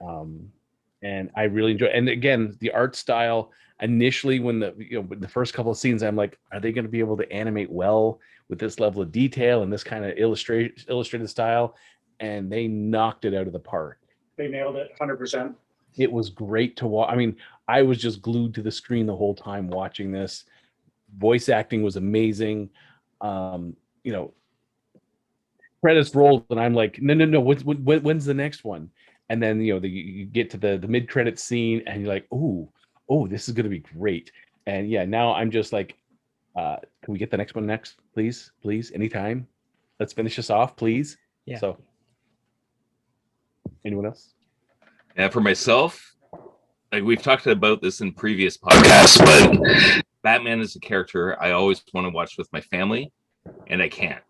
A: And I really enjoy, and again, the art style initially when the first couple of scenes, I'm like, are they going to be able to animate well with this level of detail and this kind of illustrated style? And they knocked it out of the park.
D: They nailed it 100%.
A: It was great to watch. I mean, I was just glued to the screen the whole time watching this. Voice acting was amazing. Credits rolled, and I'm like, no. When's the next one? And then you get to the mid-credit scene, and you're like, oh, this is gonna be great. And yeah, now I'm just like, can we get the next one next, please, anytime? Let's finish this off, please.
E: Yeah.
A: So, anyone else?
C: And for myself, like we've talked about this in previous podcasts, but Batman is a character I always want to watch with my family, and I can't.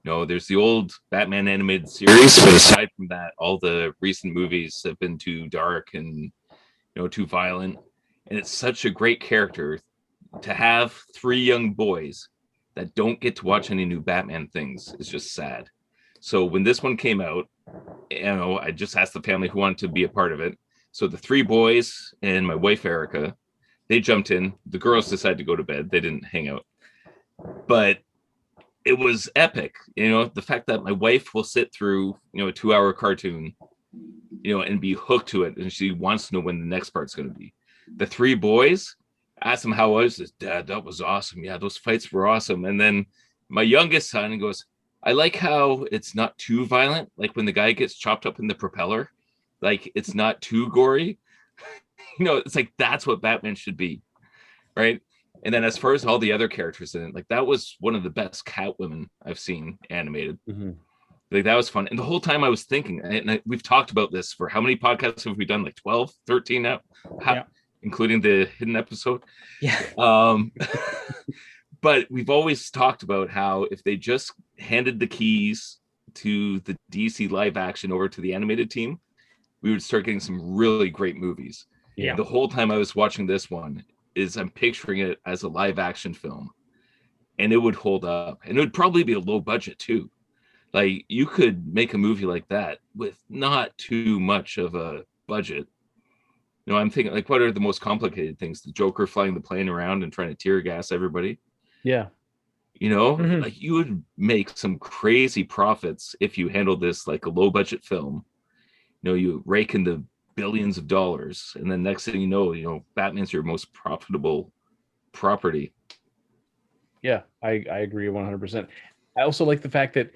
C: There's the old Batman animated series, but aside from that, all the recent movies have been too dark and too violent. And it's such a great character to have three young boys that don't get to watch any new Batman things is just sad. So when this one came out, I just asked the family who wanted to be a part of it. So the three boys and my wife, Erica, they jumped in. The girls decided to go to bed. They didn't hang out. But it was epic. The fact that my wife will sit through, a 2-hour cartoon, and be hooked to it. And she wants to know when the next part's going to be. The three boys, asked him how it was. Dad, that was awesome. Yeah, those fights were awesome. And then my youngest son goes, I like how it's not too violent. Like when the guy gets chopped up in the propeller, like it's not too gory. It's like, that's what Batman should be. Right. And then as far as all the other characters in it, like that was one of the best Catwomen I've seen animated. Mm-hmm. Like that was fun. And the whole time I was thinking, and we've talked about this for how many podcasts have we done? Like 12, 13 now, including the hidden episode.
E: Yeah.
C: But we've always talked about how if they just handed the keys to the DC live action over to the animated team, we would start getting some really great movies.
E: Yeah.
C: The whole time I was watching this one I'm picturing it as a live action film, and it would hold up, and it would probably be a low budget too. Like you could make a movie like that with not too much of a budget. I'm thinking like, what are the most complicated things? The Joker flying the plane around and trying to tear gas everybody.
A: Yeah.
E: Mm-hmm.
C: Like you would make some crazy profits if you handled this like a low budget film. You rake in the billions of dollars, and then next thing you know, Batman's your most profitable property.
A: Yeah, I agree 100%. I also like the fact that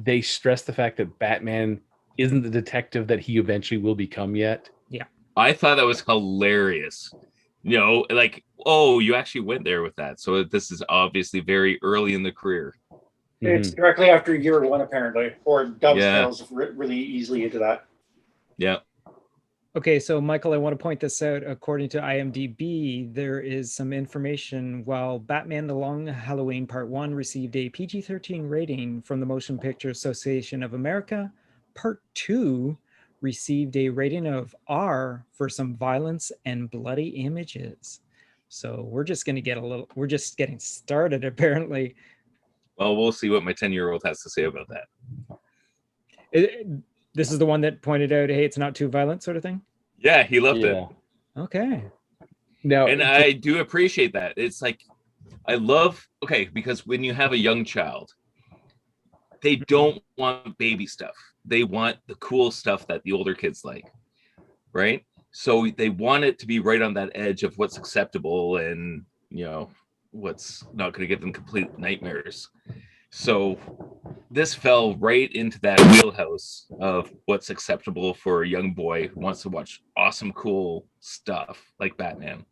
A: they stress the fact that Batman isn't the detective that he eventually will become yet.
E: Yeah.
C: I thought that was hilarious. Like, oh, you actually went there with that. So this is obviously very early in the career.
D: It's directly after year one, apparently, or dovetails really easily into that.
C: Yeah.
E: Okay, so Michael, I want to point this out. According to IMDb, there is some information. While Batman The Long Halloween Part 1 received a PG-13 rating from the Motion Picture Association of America, Part 2 received a rating of R for some violence and bloody images. So we're just going to get we're just getting started, apparently.
C: Well, we'll see what my 10-year-old has to say about that.
E: This is the one that pointed out, hey, it's not too violent, sort of thing?
C: Yeah, he loved it.
E: Okay.
A: Now,
C: and I do appreciate that. It's like, I love, because when you have a young child, they don't want baby stuff. They want the cool stuff that the older kids like, right? So they want it to be right on that edge of what's acceptable and, what's not going to give them complete nightmares. So this fell right into that wheelhouse of what's acceptable for a young boy who wants to watch awesome, cool stuff like Batman.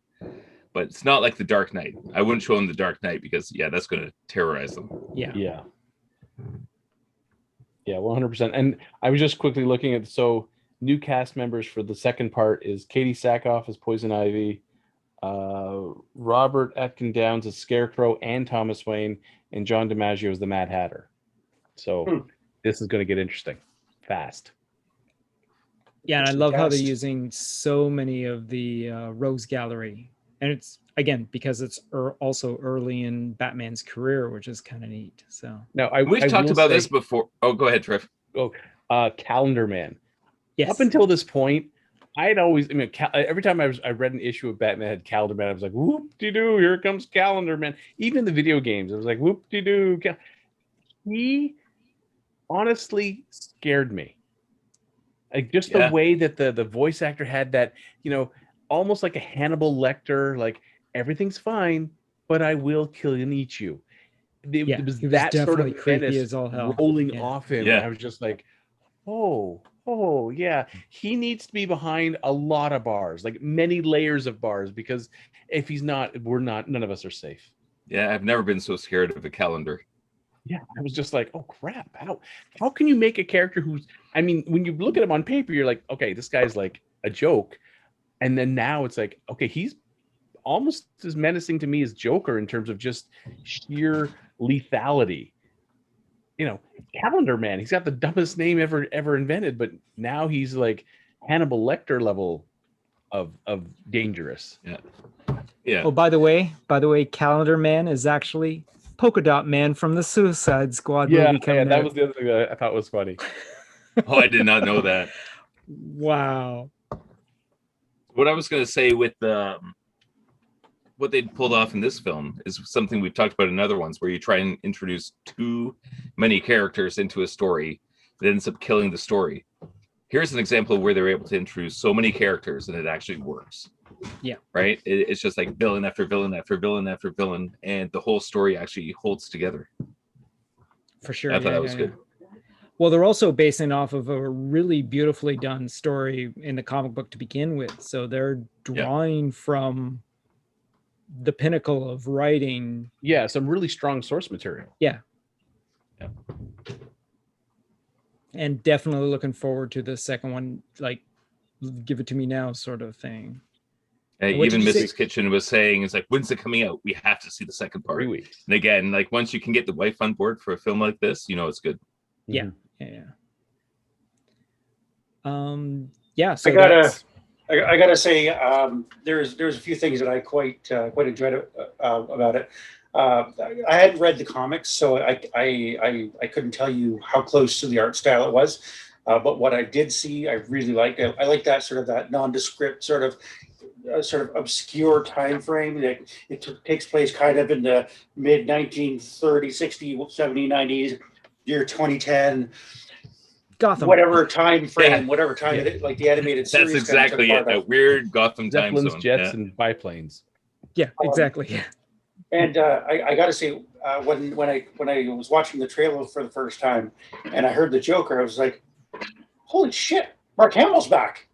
C: But it's not like The Dark Knight. I wouldn't show him The Dark Knight because, that's going to terrorize them.
E: Yeah.
A: Yeah. Yeah, 100%. And I was just quickly looking at, so new cast members for the second part is Katie Sackhoff as Poison Ivy, Robert Atkin Downs as Scarecrow and Thomas Wayne, and John DiMaggio as the Mad Hatter. So this is going to get interesting fast.
E: Yeah, and I love how they're using so many of the Rogues Gallery. And it's, again, because it's also early in Batman's career, which is kind of neat. So
A: now,
C: we've talked about this before. Oh, go ahead, Trev.
A: Calendar Man.
E: Yes.
A: Up until this point, I'd always, every time I read an issue of Batman had Calendar Man, I was like, whoop-de-doo, here comes Calendar Man. Even in the video games, I was like, whoop-de-doo. He honestly scared me. Like, just the way that the voice actor had that, almost like a Hannibal Lecter, like, everything's fine, but I will kill and eat you. It was that sort of
E: creepy as all hell.
A: Rolling off him.
C: Yeah.
A: I was just like, oh, yeah. He needs to be behind a lot of bars, like many layers of bars, because if he's not, none of us are safe.
C: Yeah, I've never been so scared of a calendar.
A: Yeah, I was just like, oh crap, how can you make a character who's, when you look at him on paper, you're like, okay, this guy's like a joke. And then now it's like, okay, he's almost as menacing to me as Joker in terms of just sheer lethality. Calendar Man, he's got the dumbest name ever invented, but now he's like Hannibal Lecter level of dangerous.
C: Yeah.
E: Oh, by the way, Calendar Man is actually Polka Dot Man from the Suicide Squad movie coming
A: that
E: out.
A: was the other thing that I thought was funny.
C: Oh, I did not know that.
E: Wow.
C: What I was going to say with what they pulled off in this film is something we've talked about in other ones, where you try and introduce too many characters into a story that ends up killing the story. Here's an example of where they're able to introduce so many characters and it actually works.
E: Yeah.
C: Right? It's just like villain after villain after villain after villain, and the whole story actually holds together.
E: For sure.
C: I thought that was good.
E: Well, they're also basing off of a really beautifully done story in the comic book to begin with. So they're drawing from the pinnacle of writing.
A: Yeah, some really strong source material.
E: Yeah. And definitely looking forward to the second one, like, give it to me now sort of thing.
C: Even Mrs. Kitchen was saying, it's like, when's it coming out? We have to see the second part.
A: 3 weeks.
C: And again, like, once you can get the wife on board for a film like this, it's good.
E: Yeah.
A: Mm-hmm.
E: So
D: I gotta say, there's a few things that I quite enjoyed about it. I hadn't read the comics, so I couldn't tell you how close to the art style it was. But what I did see, I really liked. I like that sort of that nondescript sort of obscure time frame. It takes place kind of in the mid 1930s, 60s, 70s, 90s, year 2010.
E: Gotham.
D: whatever time frame,
C: Yeah.
D: whatever time
A: Yeah.
D: like the animated series.
C: That's
D: kinda took
C: exactly it.
D: part of.
C: That weird Gotham time
A: Zeppelins,
C: zone.
A: jets,
C: Yeah.
A: and biplanes.
E: Yeah, exactly. Yeah.
D: And I got to say, when I was watching the trailer for the first time, and I heard the Joker, I was like, "Holy shit, Mark Hamill's back!"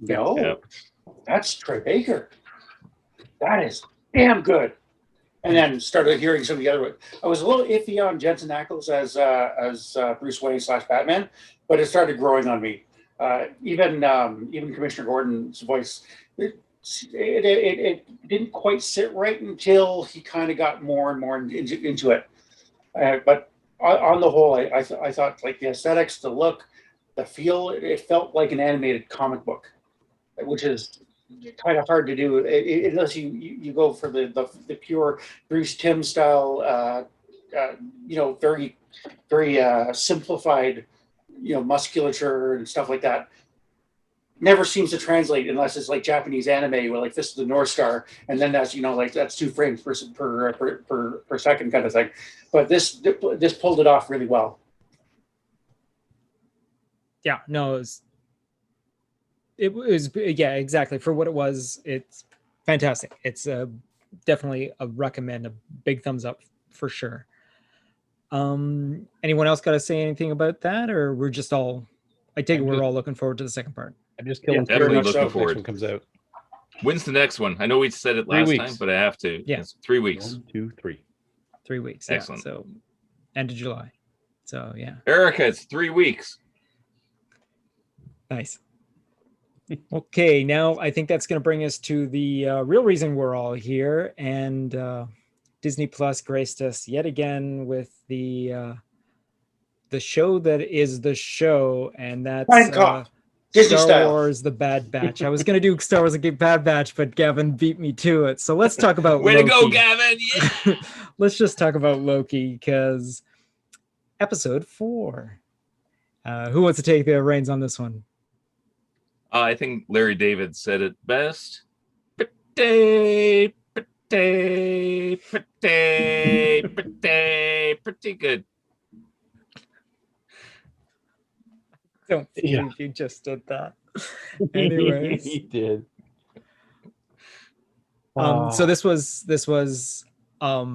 D: No,
C: Yeah.
D: that's Troy Baker. That is damn good. And then started hearing some of the other ones. I was a little iffy on Jensen Ackles as Bruce Wayne / Batman, but it started growing on me. Even Commissioner Gordon's voice, it didn't quite sit right until he kind of got more and more into it. But on the whole, I thought like the aesthetics, the look, the feel, it felt like an animated comic book, which is kind of hard to do unless you go for the pure Bruce Timm style, very simplified, musculature and stuff like that. Never seems to translate unless it's like Japanese anime, where like this is the North Star, and then that's like that's 2 frames per second kind of thing. But this pulled it off really well.
E: Yeah, no, it was yeah, exactly. For what it was, it's fantastic. It's definitely a recommend, a big thumbs up for sure. Anyone else got to say anything about that, or we're just all? I take it we're all looking forward to the second part.
A: I'm just killing.
C: Definitely
D: much
C: looking
D: so.
C: forward.
A: Next one comes out.
C: When's the next one? I know we said it
A: 3
C: last
A: weeks.
C: time, but I have to.
E: Yeah.
C: It's 3 weeks.
A: 1, 2, 3.
E: 3 weeks.
C: Excellent.
E: Yeah, so end of July. So yeah,
C: Erica, it's 3 weeks.
E: nice. Okay, now I think that's going to bring us to the real reason we're all here, and Disney Plus graced us yet again with the show that is the show, and that's
D: Disney
E: Star
D: style.
E: Wars: The Bad Batch. I was going to do Star Wars: The Bad Batch, but Gavin beat me to it. So let's talk about
C: Way
E: Loki.
C: to go, Gavin! Yeah.
E: Let's just talk about Loki, because episode 4. Who wants to take the reins on this one?
C: I think Larry David said it best. Pretty good.
E: Don't believe you just did that. Anyways,
A: He did.
E: so this was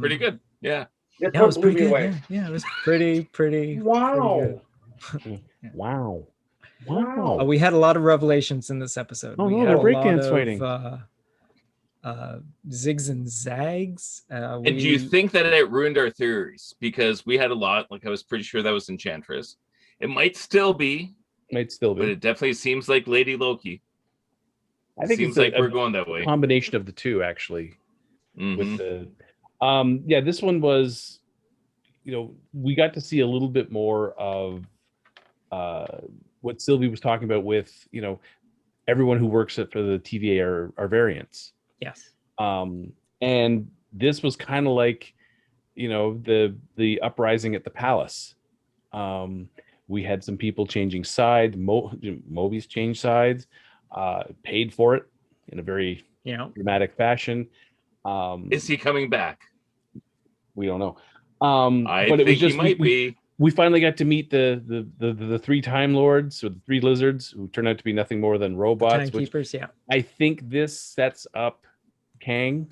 C: Pretty good. Yeah.
D: This
E: Yeah, it
D: one
E: was
D: blew
E: pretty
D: me
E: good.
D: away.
E: Yeah, it was pretty.
D: Wow.
A: Wow.
D: Wow.
E: We had a lot of revelations in this episode.
A: Oh,
E: We
A: no,
E: had
A: they're
E: a
A: breakdance
E: lot
A: fighting.
E: of zigs and zags.
C: And do you think that it ruined our theories? Because we had a lot, like I was pretty sure that was Enchantress. It might still be,
A: Might still
C: but
A: be.
C: it definitely seems like Lady Loki.
A: I think
C: Seems
A: it's
C: like
A: a
C: we're going that way.
A: combination of the two, actually.
C: Mhm.
A: With the this one was, we got to see a little bit more of what Sylvie was talking about with, everyone who works for the TVA are variants.
E: Yes.
A: And this was kind of like, the uprising at the palace. We had some people changing sides. Moby's changed sides, paid for it in a very dramatic fashion.
C: Is he coming back?
A: We don't know.
C: I
A: but it was
C: think
A: just
C: he might be.
A: we finally got to meet the 3 Time Lords, or the 3 lizards, who turned out to be nothing more than robots.
E: Timekeepers, yeah.
A: I think this sets up Kang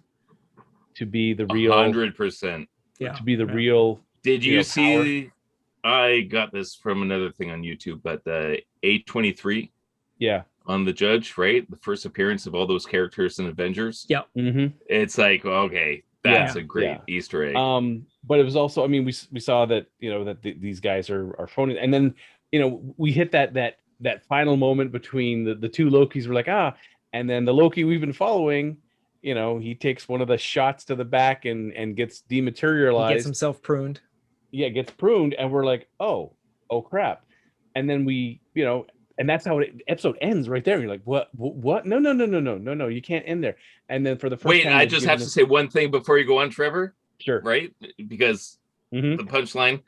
A: to be the real
C: 100%.
E: Yeah.
A: to be the real.
C: Did you
A: power.
C: see? I got this from another thing on YouTube, but the A23
A: Yeah.
C: on the Judge, right? The first appearance of all those characters in Avengers.
E: Yeah.
A: Mm-hmm.
C: It's like, okay, that's a great Easter egg.
A: But it was also, I mean, we saw that, that these guys are phony, and then we hit that final moment between the 2 Lokis. We're like, and then the Loki we've been following, he takes one of the shots to the back and gets dematerialized.
E: He gets himself pruned.
A: Yeah, gets pruned, and we're like, oh crap. And then we, and that's how episode ends right there. You're like, what? No, you can't end there. And then for the first
C: Wait,
A: time,
C: I just have to say one thing before you go on, Trevor.
A: Sure.
C: Right? Because
A: Mhm.
C: the punchline,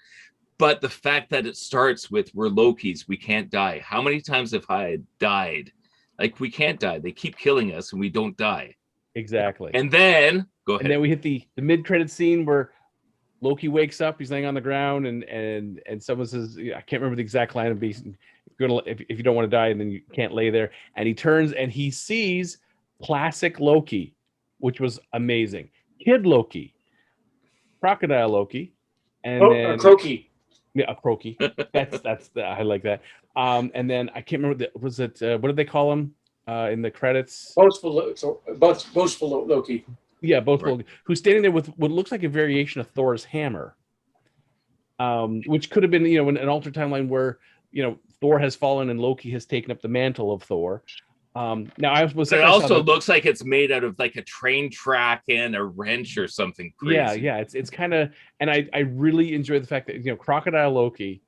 C: but the fact that it starts with we're Lokis, we can't die. How many times have I died? Like, we can't die. They keep killing us and we don't die.
A: Exactly.
C: And then go ahead.
A: And then we hit the mid-credit scene where Loki wakes up, he's laying on the ground, and someone says, I can't remember the exact line of being gonna if you don't want to die, and then you can't lay there. And he turns and he sees classic Loki, which was amazing. Kid Loki, Crocodile Loki, and then
D: Croaky.
A: yeah, a croaky. That's I like that. And then I can't remember was it what did they call him in the credits?
D: Boastful Loki.
A: Yeah, both
C: Right.
A: Loki, who's standing there with what looks like a variation of Thor's hammer, which could have been in an alternate timeline where Thor has fallen and Loki has taken up the mantle of Thor. Now I was.
C: But it also looks like it's made out of like a train track and a wrench or something crazy.
A: Yeah. It's kind of, and I really enjoy the fact that Crocodile Loki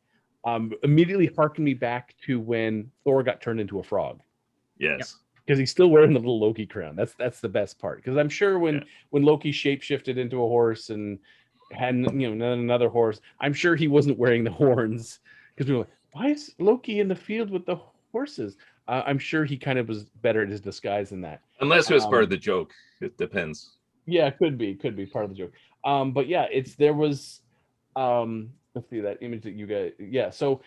A: immediately harkened me back to when Thor got turned into a frog.
C: Yes.
A: Because he's still wearing the little Loki crown. That's the best part. Because I'm sure when Loki shapeshifted into a horse and had another horse, I'm sure he wasn't wearing the horns. Because we were like, why is Loki in the field with the horses? I'm sure he kind of was better at his disguise than that.
C: Unless it was part of the joke. It depends.
A: Yeah, could be part of the joke. But yeah, there was let's see that image that you got. Yeah, so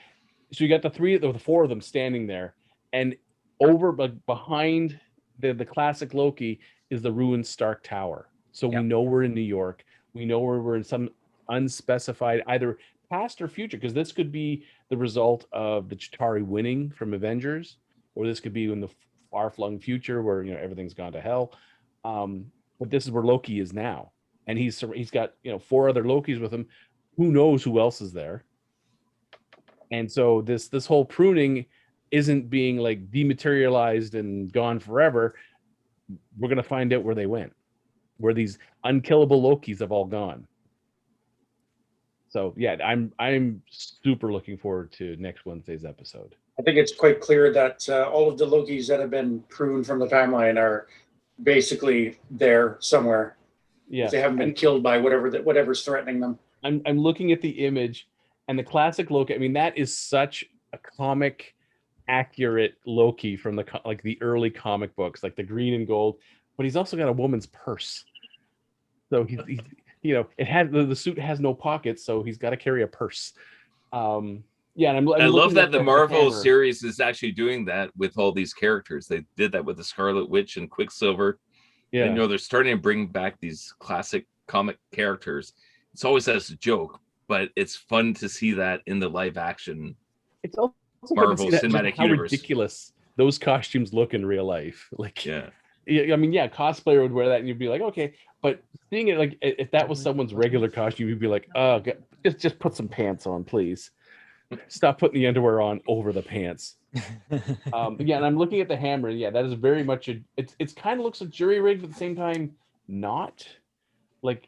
A: you got the four of them standing there, and over behind the classic Loki is the ruined Stark Tower. So we know we're in New York. We know we're in some unspecified either past or future, because this could be the result of the Chitauri winning from Avengers, or this could be in the far-flung future where everything's gone to hell. But this is where Loki is now, and he's got four other Lokis with him. Who knows who else is there? And so this whole pruning isn't being like dematerialized and gone forever. We're gonna find out where they went, where these unkillable Lokis have all gone. So yeah, I'm super looking forward to next Wednesday's episode.
D: I think it's quite clear that all of the Lokis that have been pruned from the timeline are basically there somewhere.
A: Yeah,
D: they haven't been killed by whatever's threatening them.
A: I'm looking at the image, and the classic Loki. I mean, that is such a comic accurate Loki from the early comic books, like the green and gold. But he's also got a woman's purse, so he's it has the suit has no pockets, so he's got to carry a purse. Yeah, and I
C: love that the Marvel series is actually doing that with all these characters. They did that with the Scarlet Witch and Quicksilver. Yeah, and, they're starting to bring back these classic comic characters. It's always as a joke, but it's fun to see that in the live action.
A: It's also
C: Marvel Cinematic
A: how
C: Universe.
A: Ridiculous those costumes look in real life. Like,
C: yeah,
A: I mean, yeah, cosplayer would wear that, and you'd be like, okay. But seeing it like if that was someone's regular costume, you'd be like, oh, just put some pants on, please. Stop putting the underwear on over the pants. Yeah, and I'm looking at the hammer, and yeah, that is very much it's kind of looks like jury rigged, but at the same time not. Like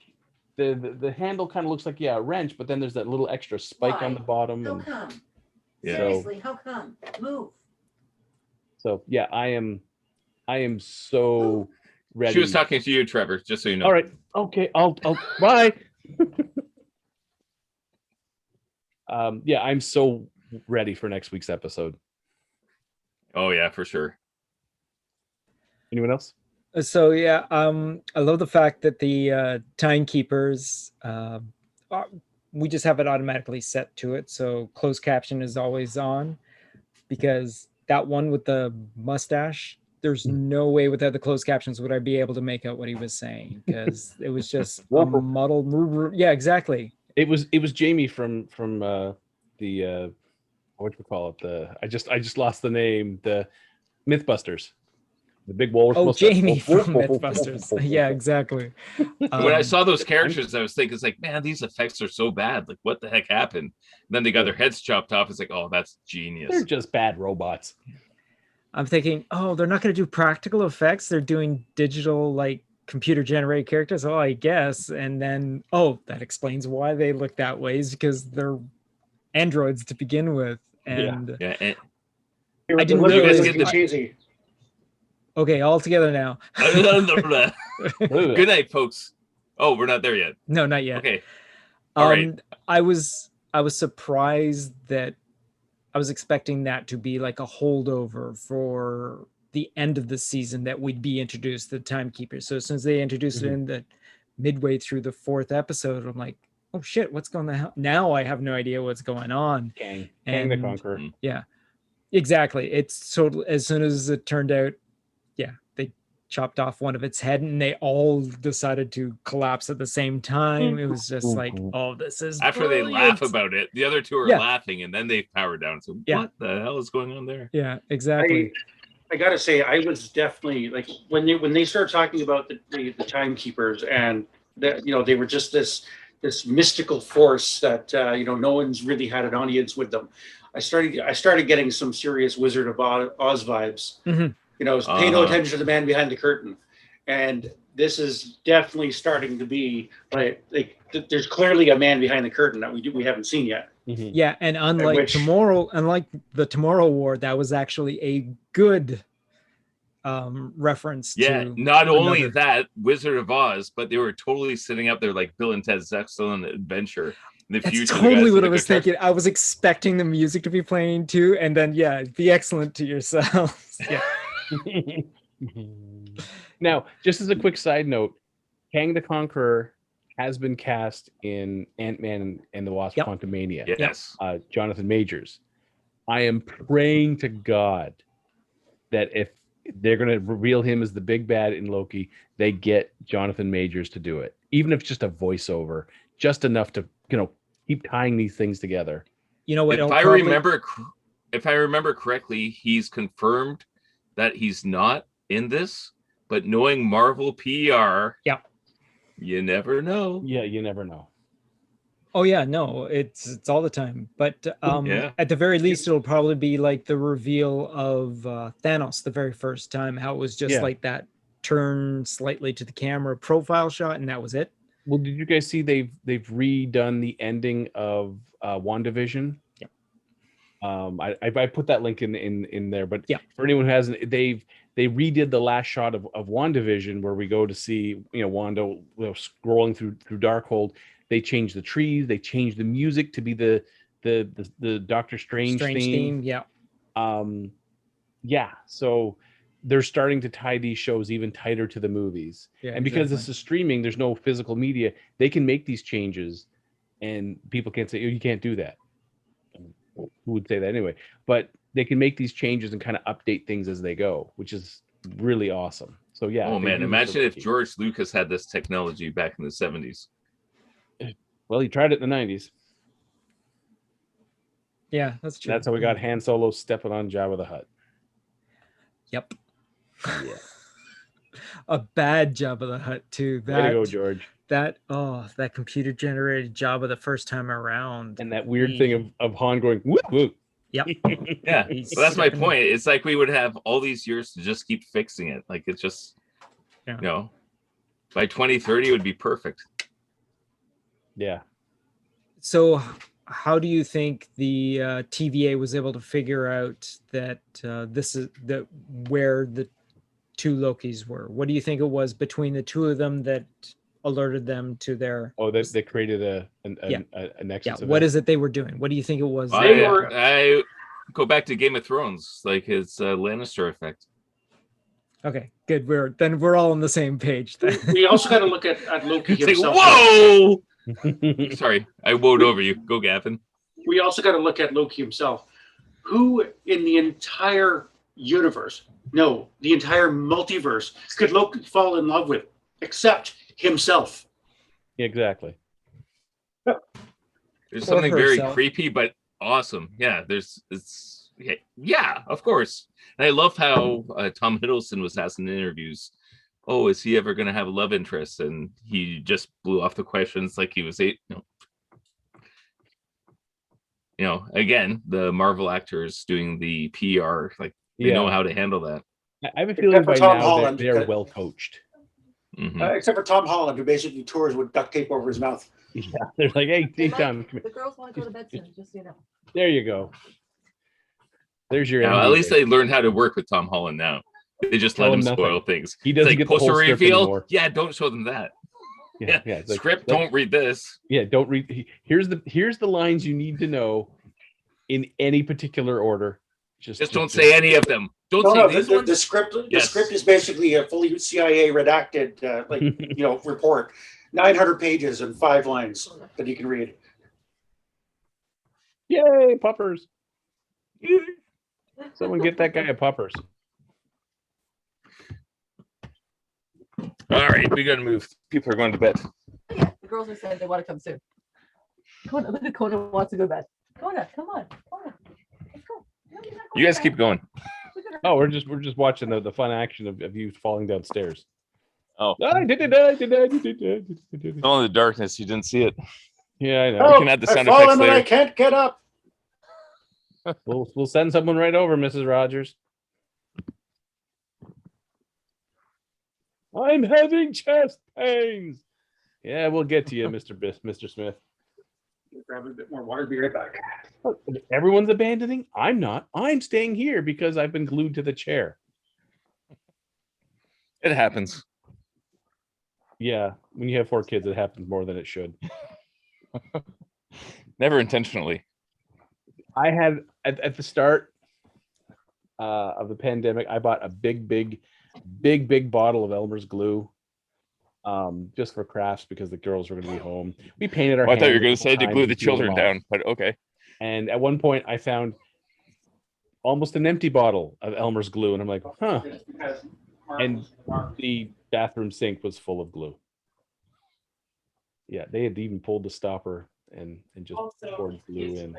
A: the handle kind of looks like a wrench, but then there's that little extra spike on the bottom.
F: How come?
A: Yeah.
F: Seriously, how come? Move.
A: So yeah, I am so ready.
C: She was talking to you, Trevor, just so you know.
A: All right. Okay. I'll bye. Yeah, I'm so ready for next week's episode.
C: Oh yeah, for sure.
A: Anyone else?
E: So yeah, I love the fact that the timekeepers, we just have it automatically set to it. So closed caption is always on, because that one with the mustache, there's no way without the closed captions would I be able to make out what he was saying, because it was just a muddled. Yeah, exactly.
A: It was Jamie from the what you call it, I just lost the name, the Mythbusters, the big walrus.
E: Oh, Jamie from Mythbusters. Yeah, exactly.
C: When I saw those characters, I was thinking, it's like, man, these effects are so bad. Like, what the heck happened? And then they got their heads chopped off. It's like, oh, that's genius.
A: They're just bad robots.
E: I'm thinking, oh, they're not going to do practical effects. They're doing digital, like computer generated characters. Oh, I guess. And then, oh, that explains why they look that way, is because they're androids to begin with. And
C: yeah.
E: I didn't realize
D: the cheesy.
E: Okay, all together now.
C: Good night, folks. Oh, we're not there yet.
E: No, not yet.
C: Okay. All right.
E: I was surprised that I was expecting that to be like a holdover for the end of the season, that we'd be introduced to the timekeepers. So since they introduced it in the midway through the fourth episode, I'm like, oh shit, what's going on now? I have no idea what's going on.
A: Kang the
E: And-
A: Conqueror.
E: Yeah, exactly. It's totally, as soon as it turned out, yeah, they chopped off one of its head and they all decided to collapse at the same time. It was just like, oh, this is
C: After they laugh
E: brilliant.
C: about it, the other two are
E: Yeah.
C: laughing, and then they power down. So
E: Yeah.
C: what the hell is going on there?
E: Yeah, exactly.
D: I gotta say, I was definitely like when they started talking about the timekeepers and that they were just this mystical force that no one's really had an audience with them. I started getting some serious Wizard of Oz vibes.
E: Mhm.
D: Pay no attention to the man behind the curtain, and this is definitely starting to be like there's clearly a man behind the curtain that we haven't seen yet.
A: Mhm.
E: Yeah, and unlike the Tomorrow War, that was actually a good reference
C: Yeah,
E: to
C: not only
E: another-
C: that, Wizard of Oz, but they were totally sitting up there like Bill and Ted's Excellent Adventure. In the
E: That's
C: future, the
E: totally
C: guys
E: what
C: with
E: I
C: the
E: was
C: guitar-
E: thinking. I was expecting the music to be playing too, and then be excellent to yourselves. Yeah.
A: Now, just as a quick side note, Kang the Conqueror has been cast in Ant-Man and the Wasp:
E: Yep.
A: Quantumania.
C: Yes.
A: Jonathan Majors. I am praying to God that if they're going to reveal him as the big bad in Loki, they get Jonathan Majors to do it, even if it's just a voiceover, just enough to keep tying these things together.
E: You know what?
C: If I remember correctly, he's confirmed that he's not in this. But knowing Marvel PR,
E: Yep.
C: you never know.
A: Yeah, you never know.
E: Oh yeah, no, it's all the time. But
C: Yeah.
E: at the very least, it'll probably be like the reveal of Thanos the very first time. How it was just
A: Yeah.
E: like that turn slightly to the camera profile shot, and that was it.
A: Well, did you guys see they've redone the ending of WandaVision?
E: Yeah.
A: I put that link in there, but
E: Yeah.
A: for anyone who hasn't, they redid the last shot of WandaVision where we go to see Wanda scrolling through Darkhold. They changed the trees, they changed the music to be the Doctor Strange theme.
E: Yeah.
A: Yeah, so they're starting to tie these shows even tighter to the movies.
E: Yeah,
A: And because
E: exactly.
A: this is streaming, there's no physical media, they can make these changes and people can't say, oh, you can't do that. Who would say that anyway? But they can make these changes and kind of update things as they go, which is really awesome. So yeah.
C: Oh
A: they
C: man,
A: do
C: imagine if
A: something.
C: George Lucas had this technology back in the 70s.
A: Well, he tried it in the 90s.
E: Yeah, that's true.
A: That's how we got Han Solo stepping on Jabba the Hutt.
E: Yep.
A: Yeah.
E: A bad Jabba the Hutt too.
A: Way to go, George.
E: That computer generated Jabba the first time around.
A: And that weird thing of Han going, woo woo.
E: Yep.
C: Yeah,
E: He's
C: but that's my
E: stepping-
C: point. It's like we would have all these years to just keep fixing it. Like it's just,
E: Yeah.
C: by 2030 it would be perfect.
A: Yeah.
E: So how do you think the TVA was able to figure out that this is where the two Lokis were? What do you think it was between the two of them that alerted them to their?
A: Oh, they created a nexus.
E: Yeah.
A: event.
E: What is it they were doing? What do you think it was?
C: I go back to Game of Thrones, like it's a Lannister effect.
E: Okay, good. We're all on the same page. Then.
D: We also got to look at Loki
C: It's like,
D: himself.
C: whoa! Sorry, I woed over you. Go, Gavin.
D: We also got to look at Loki himself. Who in the entire universe, no, the entire multiverse, could Loki fall in love with except himself?
A: Exactly.
C: There's
E: Or
C: something very
E: herself.
C: creepy but awesome. Yeah, of course. And I love how Tom Hiddleston was asked in interviews, oh, is he ever going to have a love interest? And he just blew off the questions like he was eight. Again, the Marvel actors doing the PR, like they know how to handle that.
A: I have a feeling
D: for
A: by
D: Tom
A: now
D: Holland,
A: that they're
D: because-
A: well coached.
C: Mhm.
D: Except for Tom Holland, who basically tours with duct tape over his mouth.
A: Yeah, they're like, hey, Tom, come here.
F: The girls want to go to bed soon, just so you know.
A: There you go. There's your.
C: Now, at
A: MD
C: least
A: right
C: they learned how to work with Tom Holland now. They just
A: Tell
C: let him
A: him nothing.
C: spoil things.
A: He
C: It's
A: doesn't
C: like
A: get the whole
C: poster
A: script
C: reveal.
A: anymore.
C: Yeah, don't show them that. Yeah,
A: it's like,
C: script.
A: like,
C: Don't read this.
A: Yeah, don't read. Here's the lines you need to know in any particular order.
C: Just don't say any of them. Don't
D: No,
C: say
D: no,
C: these
D: the
C: ones.
D: script. The
C: Yes.
D: script is basically a fully CIA redacted, report. 900 pages and 5 lines that you can read.
A: Yay, puppers. Someone get that guy a puppers.
C: All right, we got to move. People are going to bed.
F: Yeah, the girls are saying they want to come soon. Kona wants to go to bed. Kona, come on. Kona, let's go. No, you're not going
C: You guys
F: to
C: keep
F: bed.
C: going.
A: Oh, we're just watching the fun action of you falling downstairs.
C: Oh,
A: I did it.
C: all in the darkness. You didn't see it.
A: Yeah, I know.
C: Oh. can add the sound effects
D: and
C: later.
D: I can't get up.
A: We'll send someone right over, Mrs. Rogers. I'm having chest pains. Yeah, we'll get to you, Mr. Smith.
D: Grab a bit more water. Be right back.
A: Everyone's abandoning. I'm not. I'm staying here because I've been glued to the chair.
C: It happens.
A: Yeah, when you have 4 kids, it happens more than it should.
C: Never intentionally.
A: I had at the start of the pandemic, I bought a big bottle of Elmer's glue, just for crafts because the girls were going to be home. We painted our.
C: I thought you were going
A: hands
C: to say to
A: time
C: glue the
A: peel them
C: children
A: off.
C: down, but okay.
A: And at one point, I found almost an empty bottle of Elmer's glue, and I'm like, huh. And the bathroom sink was full of glue. Yeah, they had even pulled the stopper and just poured glue in.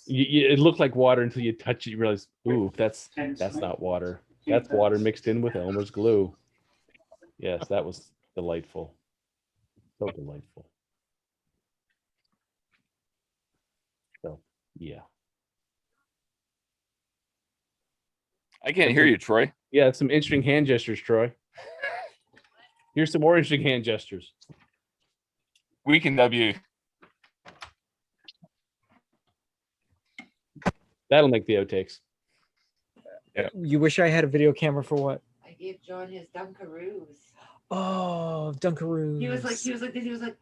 A: It looked like water until you touch it. You realize, ooh, that's not water. That's water mixed in with Elmer's glue. Yes, that was delightful. So delightful. So, yeah.
C: I can't hear you, Troy.
A: Yeah, some interesting hand gestures, Troy. Here's some more interesting hand gestures.
C: We can W.
A: That'll make the outtakes.
E: You wish I had a video camera for what?
F: I gave John his Dunkaroos.
E: Oh, Dunkaroos.
F: He was like,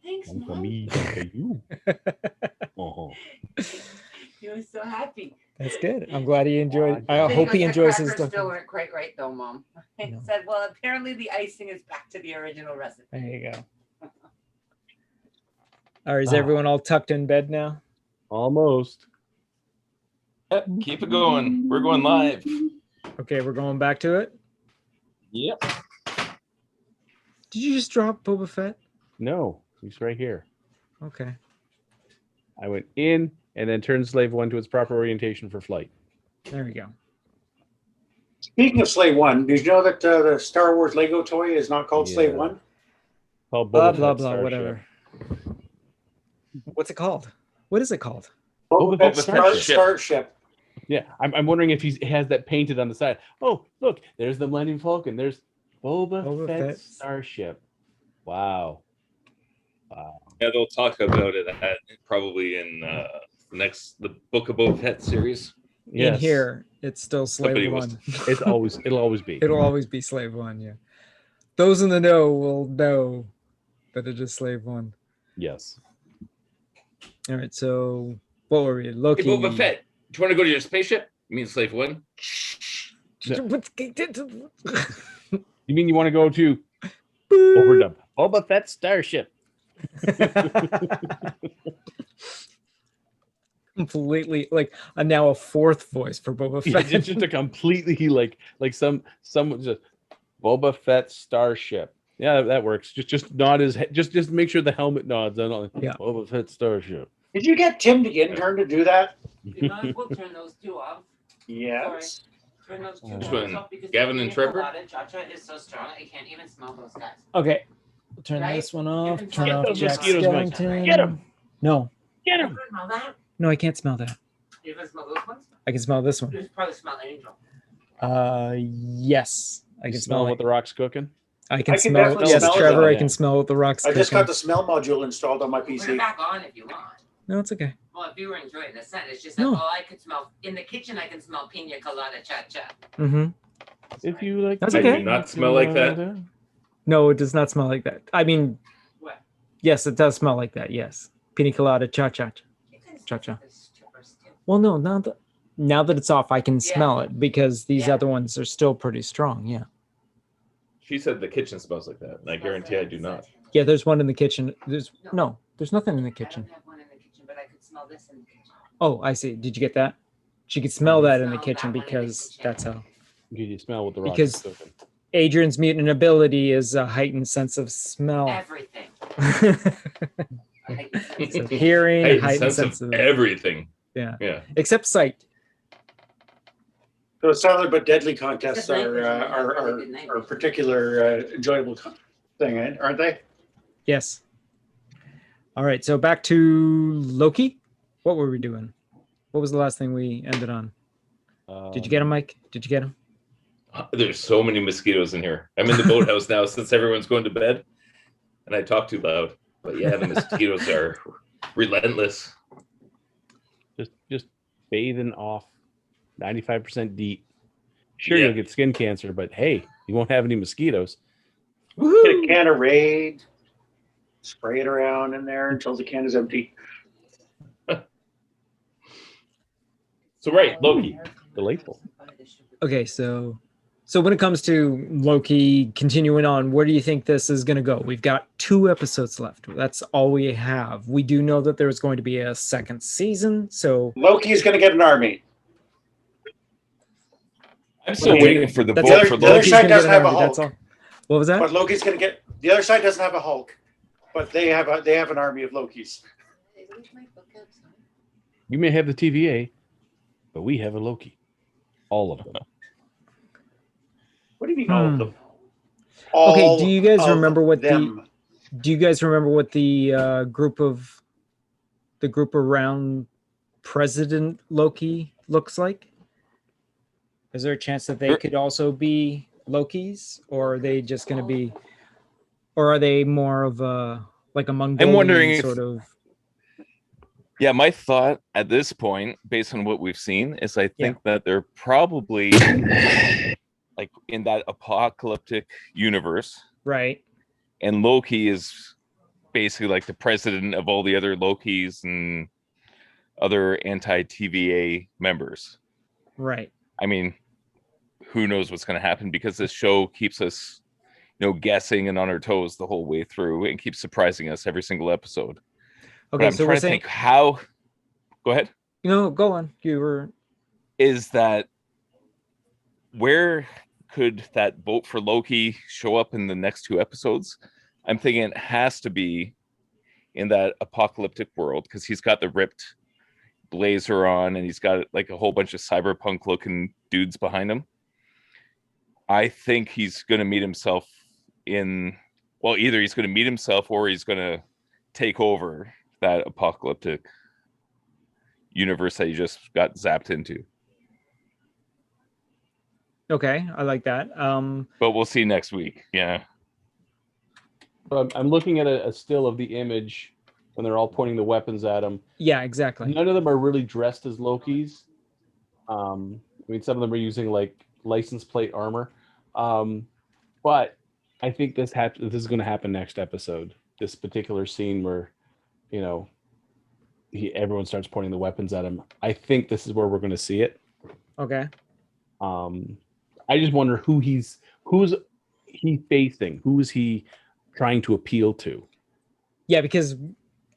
F: thanks,
A: One for
F: Mom.
A: me, one for you. Uh-huh.
F: He was so happy.
E: That's good. I'm glad he enjoyed. I
F: Then
E: hope
F: goes,
E: he
F: "The
E: enjoys his
F: crackers still
E: Dunkaroos.
F: weren't quite right though, Mom. I
E: No.
F: said, well, apparently the icing is back to the original recipe.
E: There you go. All right, is everyone all tucked in bed now?
A: Almost.
C: Yep, keep it going. We're going live.
E: Okay, we're going back to it.
C: Yep.
E: Did you just drop Boba Fett?
A: No, he's right here.
E: Okay.
A: I went in and then turned Slave 1 to its proper orientation for flight.
E: There we go.
D: Speaking of Slave One, did you know that the Star Wars Lego toy is not called Slave
A: Yeah.
D: One?
A: Called
E: Blah
A: Boba
E: blah
A: Fett
E: blah.
A: Starship.
E: Whatever. What's it called? What is it called?
A: Boba
D: Fett
A: Fett
D: Starship.
A: Yeah, I'm wondering if he has that painted on the side. Oh, look, there's the Millennium Falcon. There's Boba Fett
E: Fett.
A: Starship. Wow. Wow.
C: Yeah, they'll talk about it probably in the Book of Boba Fett series.
E: In here, it's still
C: Somebody
E: Slave
C: was-
E: One.
A: It'll always be.
E: It'll always be Slave One. Yeah. Those in the know will know that it is Slave One.
A: Yes.
E: All right. So what were we?
C: Hey,
E: Loki.
C: Boba Fett, do you want to go to your spaceship? You mean Slave One?
A: You mean you want to go to overdub Boba Fett Starship?
E: Completely like now a fourth voice for Boba
A: Yeah,
E: Fett.
A: just a completely like someone just Boba Fett Starship. Yeah, that works. Just nod his head. Just make sure the helmet nods.
E: Yeah.
A: Boba Fett Starship.
D: Did you get Tim the intern to do that?
F: You might as well turn those two off.
D: Yes.
F: Turn those two
A: Which
F: guys
C: one?
F: off because
C: Gavin and
F: the
C: Trevor?
F: colada Cha-cha is so strong I can't even smell those guys.
E: Okay. Turn
F: Right?
E: this one off.
F: can
E: Turn
F: get
E: off
F: those
E: Jack
A: mosquitoes, Mike.
E: Skellington.
A: Get 'em.
E: No.
A: Get
F: You
A: him.
F: can smell that?
E: No, I can't smell that.
F: You can smell those ones?
E: I can smell this
F: You
E: one.
F: can probably smell Angel.
E: Yes. I can smell
A: what
E: it.
A: the Rock's cooking.
E: I can
D: I can
E: smell it.
D: definitely
E: Yes,
D: smell it,
E: Trevor,
A: though.
E: I can smell what the rocks.
D: I just got
E: cooking.
D: the smell module installed on my
F: Put it
D: PC.
F: back on if you want.
E: No, it's okay.
F: Well, if you were enjoying the scent, it's just that
E: No.
F: all I could smell in the kitchen. I can smell pina colada cha-cha.
E: Mm-hmm.
A: If you like,
E: That's
C: I
E: okay.
C: do not smell like that.
E: No, it does not smell like that. I mean,
F: What?
E: yes, it does smell like that. Yes, pina colada cha-cha.
F: You can smell
E: Cha-cha.
F: the strippers too.
E: Well, no, now that it's off, I can
F: Yeah.
E: smell it because these
F: Yeah.
E: other ones are still pretty strong. Yeah.
C: She said the kitchen smells like that, and I guarantee I do not.
E: Yeah, there's one in the kitchen. There's nothing in the kitchen. Oh, I see. Did you get that? She could smell that in the kitchen because that's how.
A: You smell what the rock
E: Because
A: is cooking.
E: Adrian's mutant ability is a heightened sense of smell.
F: Everything.
E: So hearing, heightened sense of
C: everything.
E: Yeah.
C: Yeah.
E: Except sight.
D: So silent but deadly contests are a particular enjoyable thing, aren't they?
E: Yes. All right. So back to Loki. What were we doing? What was the last thing we ended on? Did you get him, Mike? Did you get him?
C: There's so many mosquitoes in here. I'm in the boathouse now since everyone's going to bed, and I talk too loud. But yeah, the mosquitoes are relentless.
A: Just bathing off 95% DEET. Sure,
C: Yeah.
A: you'll get skin cancer, but hey, you won't have any mosquitoes.
D: Get a can of Raid, spray it around in there until the can is empty.
C: So right, Loki.
A: Delightful.
E: Okay, so when it comes to Loki continuing on, where do you think this is going to go? We've got 2 episodes left. That's all we have. We do know that there's going to be a second season, so
D: Loki's going to get an army.
C: I'm still waiting for the
E: That's
C: vote
D: other-
C: for
D: the other
C: Loki.
D: side
E: Loki's gonna
D: doesn't
E: get an
D: have a
E: army, that's
D: Hulk.
E: all. What was that?
D: But Loki's going to get the other side doesn't have a Hulk, but they have an army of Lokis.
A: You may have the TVA, but we have a Loki. All of them.
D: What do you mean all of them?
E: Okay, do you guys
D: All
E: remember
D: of
E: what
D: them.
E: Do you guys remember what the group around President Loki looks like? Is there a chance that they could also be Lokis, or are they just going to be, or are they more of a like a Mongolian
C: wondering if-
E: sort of?
C: Yeah, my thought at this point, based on what we've seen, is I think that they're probably like in that apocalyptic universe,
E: Right.
C: and Loki is basically like the president of all the other Lokis and other anti-TVA members.
E: Right.
C: I mean, who knows what's going to happen, because this show keeps us, guessing and on our toes the whole way through, and keeps surprising us every single episode.
E: Okay,
C: But I'm
E: so we're
C: trying to
E: saying,
C: think how. Go ahead.
E: go on. You were
C: Is that where could that vote for Loki show up in the next 2 episodes? I'm thinking it has to be in that apocalyptic world, because he's got the ripped blazer on and he's got like a whole bunch of cyberpunk looking dudes behind him. I think he's going to meet himself either he's going to meet himself or he's going to take over that apocalyptic universe that he just got zapped into.
E: okay. I like that.
C: But we'll see next week. Yeah.
A: I'm looking at a still of the image when they're all pointing the weapons at him.
E: Yeah, exactly.
A: None of them are really dressed as Lokis. Some of them are using like license plate armor. But I think this is going to happen next episode. This particular scene where, everyone starts pointing the weapons at him. I think this is where we're going to see it.
E: Okay.
A: I just wonder who's he facing? Who is he trying to appeal to?
E: Yeah, because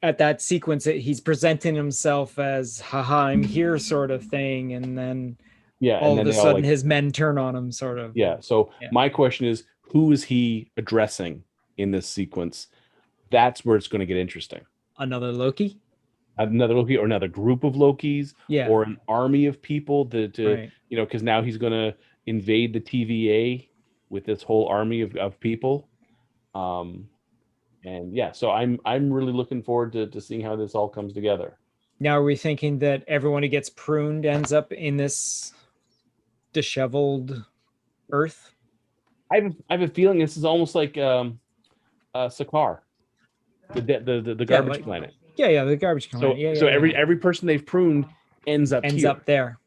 E: at that sequence, he's presenting himself as "haha, I'm here" sort of thing, and then all of a sudden his men turn on him, sort of.
A: Yeah. So my question is, who is he addressing in this sequence? That's where it's going to get interesting.
E: Another Loki?
A: Another Loki, or another group of Lokis, or an army of people because now he's going to invade the TVA with this whole army of people. So I'm really looking forward to seeing how this all comes together.
E: Now, are we thinking that everyone who gets pruned ends up in this disheveled Earth?
A: I have a feeling this is almost like Sakaar, the garbage planet.
E: Yeah, the garbage planet.
A: So every person they've pruned ends up
E: there.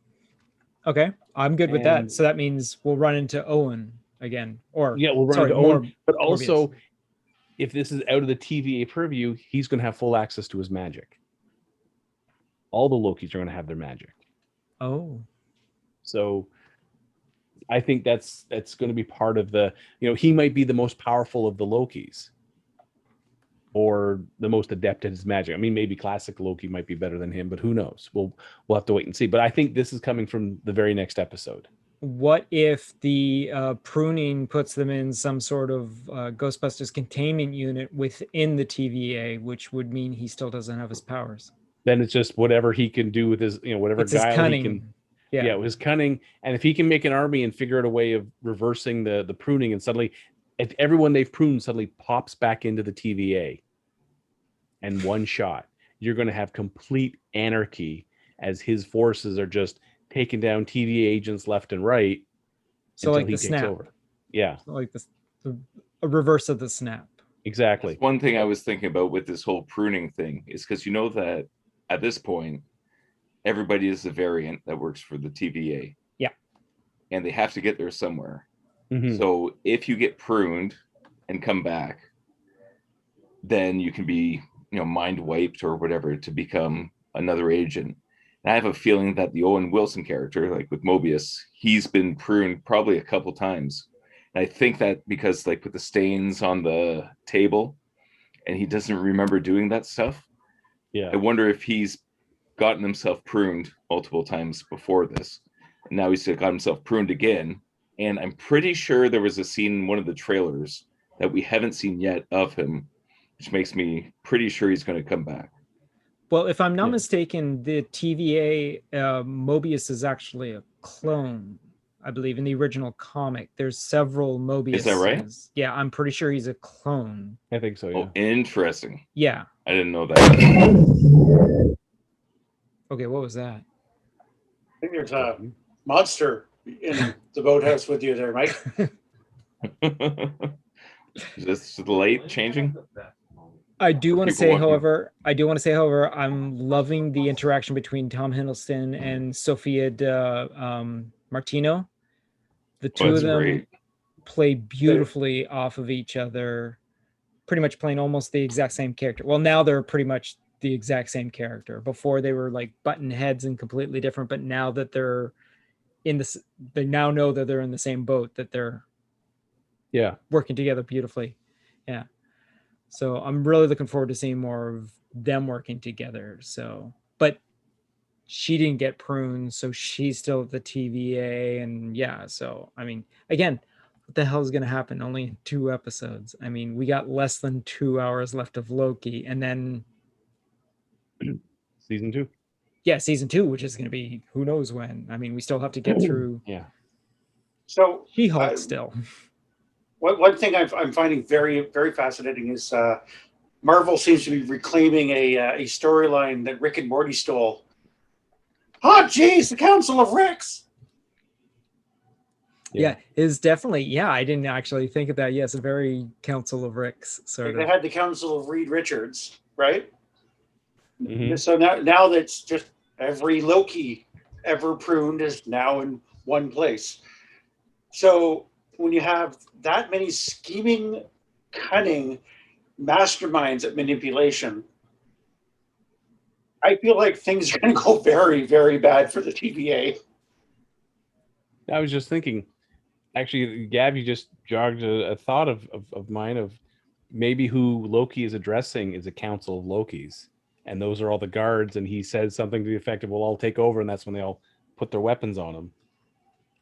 E: Okay, I'm good with that. So that means we'll run into Owen again, we'll run into Owen.
A: But also, if this is out of the TVA purview, he's going to have full access to his magic. All the Lokis are going to have their magic.
E: Oh,
A: so I think that's going to be part of the, he might be the most powerful of the Lokis, or the most adept at his magic. I mean, maybe classic Loki might be better than him, but who knows? We'll have to wait and see. But I think this is coming from the very next episode.
E: What if the pruning puts them in some sort of Ghostbusters containment unit within the TVA, which would mean he still doesn't have his powers?
A: Then it's just whatever he can do with his, whatever
E: It's his
A: guile
E: cunning.
A: he can.
E: Yeah,
A: His cunning. And if he can make an army and figure out a way of reversing the pruning, and suddenly, if everyone they've pruned suddenly pops back into the TVA, and one shot, you're going to have complete anarchy as his forces are just taking down TVA agents left and right.
E: So like the snap.
A: Over. Yeah.
E: So like a reverse of the snap.
A: Exactly.
C: That's one thing I was thinking about with this whole pruning thing is because that at this point, everybody is a variant that works for the TVA.
E: Yeah.
C: And they have to get there somewhere.
A: Mm-hmm.
C: So if you get pruned and come back, then you can be, mind wiped or whatever to become another agent. And I have a feeling that the Owen Wilson character, like with Mobius, he's been pruned probably a couple times. And I think that because like with the stains on the table and he doesn't remember doing that stuff.
A: Yeah.
C: I wonder if he's gotten himself pruned multiple times before this. And now he's got himself pruned again. And I'm pretty sure there was a scene in one of the trailers that we haven't seen yet of him, which makes me pretty sure he's going to come back.
E: Well, if I'm not mistaken, the TVA Mobius is actually a clone, I believe, in the original comic. There's several Mobius.
C: Is that right?
E: Yeah, I'm pretty sure he's a clone.
A: I think so, yeah.
C: Oh, interesting.
E: Yeah.
C: I didn't know that.
E: Okay, what was that?
D: I think there's a monster in the boathouse with you there, Mike.
C: Is this the light changing?
E: I do want to say,
C: walking.
E: however, I'm loving the interaction between Tom Hiddleston and Sophia Martino. The two of them
C: great.
E: play beautifully off of each other, pretty much playing almost the exact same character. Well, now they're pretty much the exact same character. Before they were like button heads and completely different, but now that they're they now know that they're in the same boat, that they're working together beautifully. Yeah. So I'm really looking forward to seeing more of them working together. So, but she didn't get pruned, so she's still at the TVA. And yeah, so I mean, again, what the hell is going to happen? Only 2 episodes. I mean, we got less than 2 hours left of Loki, and then
A: season 2.
E: Yeah, season 2, which is going to be who knows when. I mean, we still have to get through.
A: Yeah.
D: So
E: She-Hulk still.
D: One thing I'm finding very, very fascinating is Marvel seems to be reclaiming a storyline that Rick and Morty stole. Oh, geez, the Council of Ricks.
E: Yeah, is definitely. Yeah, I didn't actually think of that. Yes, a very Council of Ricks sort
D: They
E: of.
D: had the Council of Reed Richards, right?
A: Mm-hmm.
D: So now that's just every Loki ever pruned is now in one place. So when you have that many scheming, cunning masterminds at manipulation, I feel like things are going to go very, very bad for the TVA.
A: I was just thinking, actually, Gav, you just jogged a thought of mine of maybe who Loki is addressing is a council of Lokis. And those are all the guards. And he says something to the effect of, "We'll all take over." And that's when they all put their weapons on him.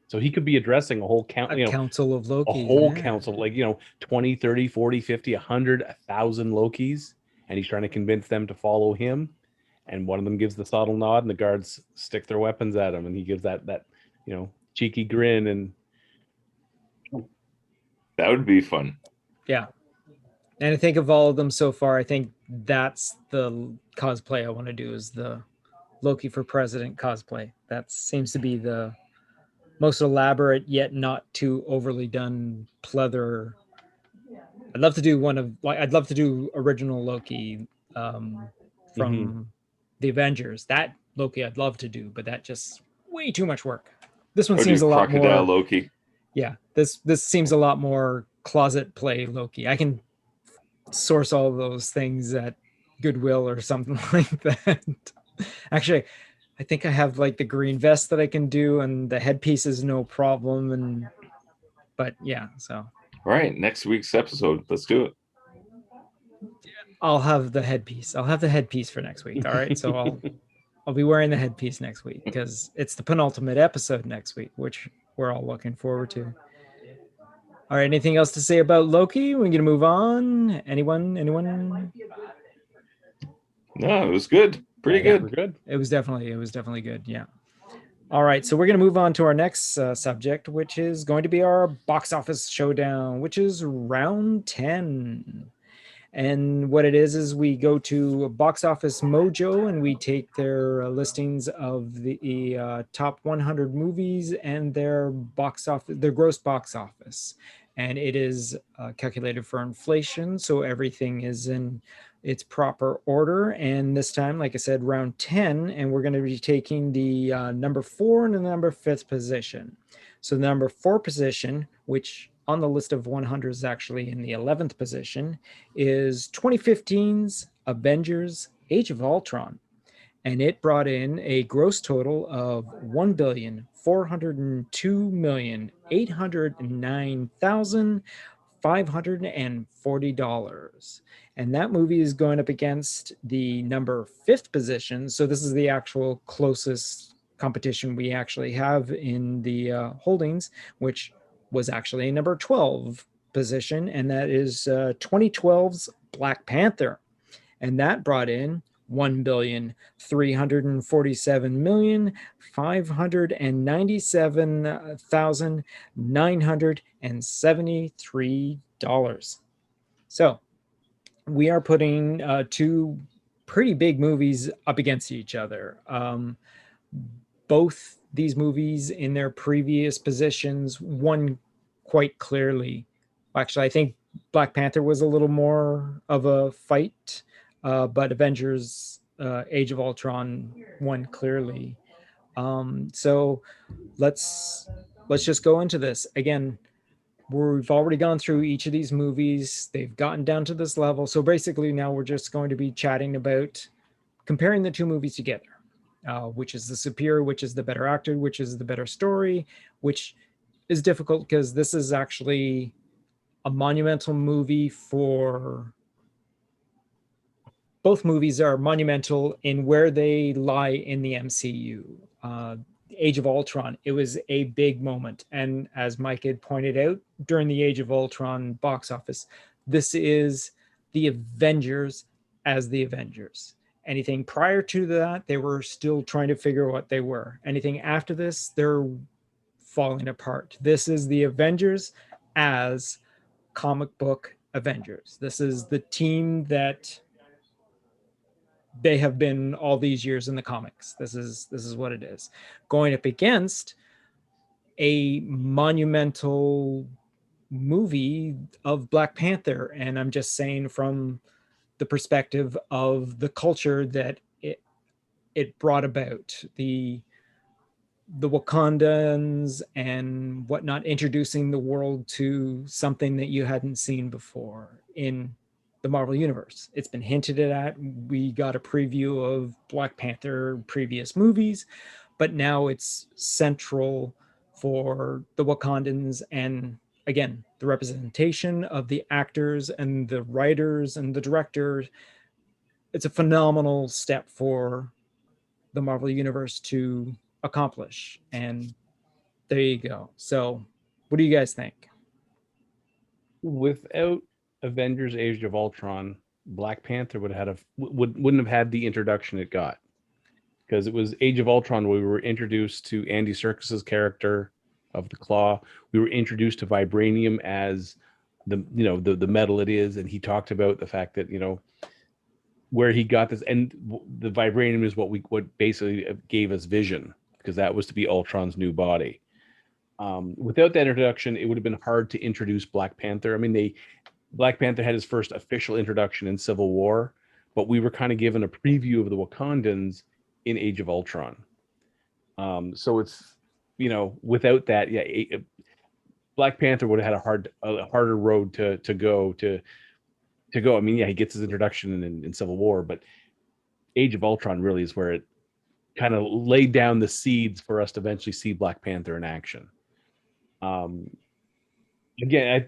A: So he could be addressing a whole
E: Council of Loki.
A: a whole council, like, 20, 30, 40, 50, 100, 1,000 Lokis. And he's trying to convince them to follow him. And one of them gives the subtle nod and the guards stick their weapons at him. And he gives that cheeky grin. And
C: That would be fun.
E: Yeah. And I think of all of them so far, I think that's the cosplay I want to do, is the Loki for President cosplay. That seems to be the most elaborate yet not too overly done pleather. I'd love to do original Loki from the Avengers. That Loki I'd love to do, but that just way too much work. This one seems a lot more
C: Crocodile Loki.
E: Yeah, this seems a lot more closet play Loki. I can source all those things at Goodwill or something like that. Actually, I think I have like the green vest that I can do, and the headpiece is no problem. But yeah, so
C: All right, next week's episode. Let's do it.
E: I'll have the headpiece. I'll have the headpiece for next week. All right, so I'll be wearing the headpiece next week because it's the penultimate episode next week, which we're all looking forward to. All right, anything else to say about Loki? We're gonna move on. Anyone?
C: No, it was good. Pretty
A: We're
C: good.
A: good.
E: It was definitely good. Yeah. All right, so we're going to move on to our next subject, which is going to be our box office showdown, which is round 10. And what it is we go to Box Office Mojo and we take their listings of the top 100 movies and their gross box office. And it is calculated for inflation, so everything is in its proper order. And this time, like I said, round 10, and we're going to be taking the number 4 and the number 5th position. So the number 4 position, which on the list of 100 is actually in the 11th position, is 2015's Avengers Age of Ultron. And it brought in a gross total of $1,402,809,540. And that movie is going up against the number 5th position. So this is the actual closest competition we actually have in the holdings, which was actually a number 12 position, and that is 2012's Black Panther. And that brought in $1,347,597,973. So we are putting two pretty big movies up against each other. Both these movies in their previous positions won quite clearly. Actually, I think Black Panther was a little more of a fight, but Avengers Age of Ultron won clearly. So let's just go into this. Again, we've already gone through each of these movies. They've gotten down to this level. So basically now we're just going to be chatting about comparing the two movies together. Which is the superior, which is the better actor, which is the better story, which is difficult because this is actually a monumental movie for both movies are monumental in where they lie in the MCU. Age of Ultron, it was a big moment. And as Mike had pointed out during the Age of Ultron box office, this is the Avengers as the Avengers. Anything prior to that, they were still trying to figure out what they were. Anything after this, they're falling apart. This is the Avengers as comic book Avengers. This is the team that they have been all these years in the comics. This is what it is. Going up against a monumental movie of Black Panther. And I'm just saying from the perspective of the culture that it brought about, the Wakandans and whatnot, introducing the world to something that you hadn't seen before in the Marvel Universe. It's been hinted at. We got a preview of Black Panther previous movies, but now it's central for the Wakandans and again, the representation of the actors and the writers and the directors. It's a phenomenal step for the Marvel Universe to accomplish. And there you go. So what do you guys think?
A: Without Avengers Age of Ultron, Black Panther wouldn't have had the introduction it got. Because it was Age of Ultron where we were introduced to Andy Serkis's character of the Claw. We were introduced to vibranium as the metal it is, and he talked about the fact that where he got this, and the vibranium is what basically gave us Vision, because that was to be Ultron's new body. Without that introduction, it would have been hard to introduce Black Panther. I mean, Black Panther had his first official introduction in Civil War, but we were kind of given a preview of the Wakandans in Age of Ultron. So it's without that, Black Panther would have had a harder road to go. I mean, he gets his introduction in Civil War, but Age of Ultron really is where kind of laid down the seeds for us to eventually see Black Panther in action. Again,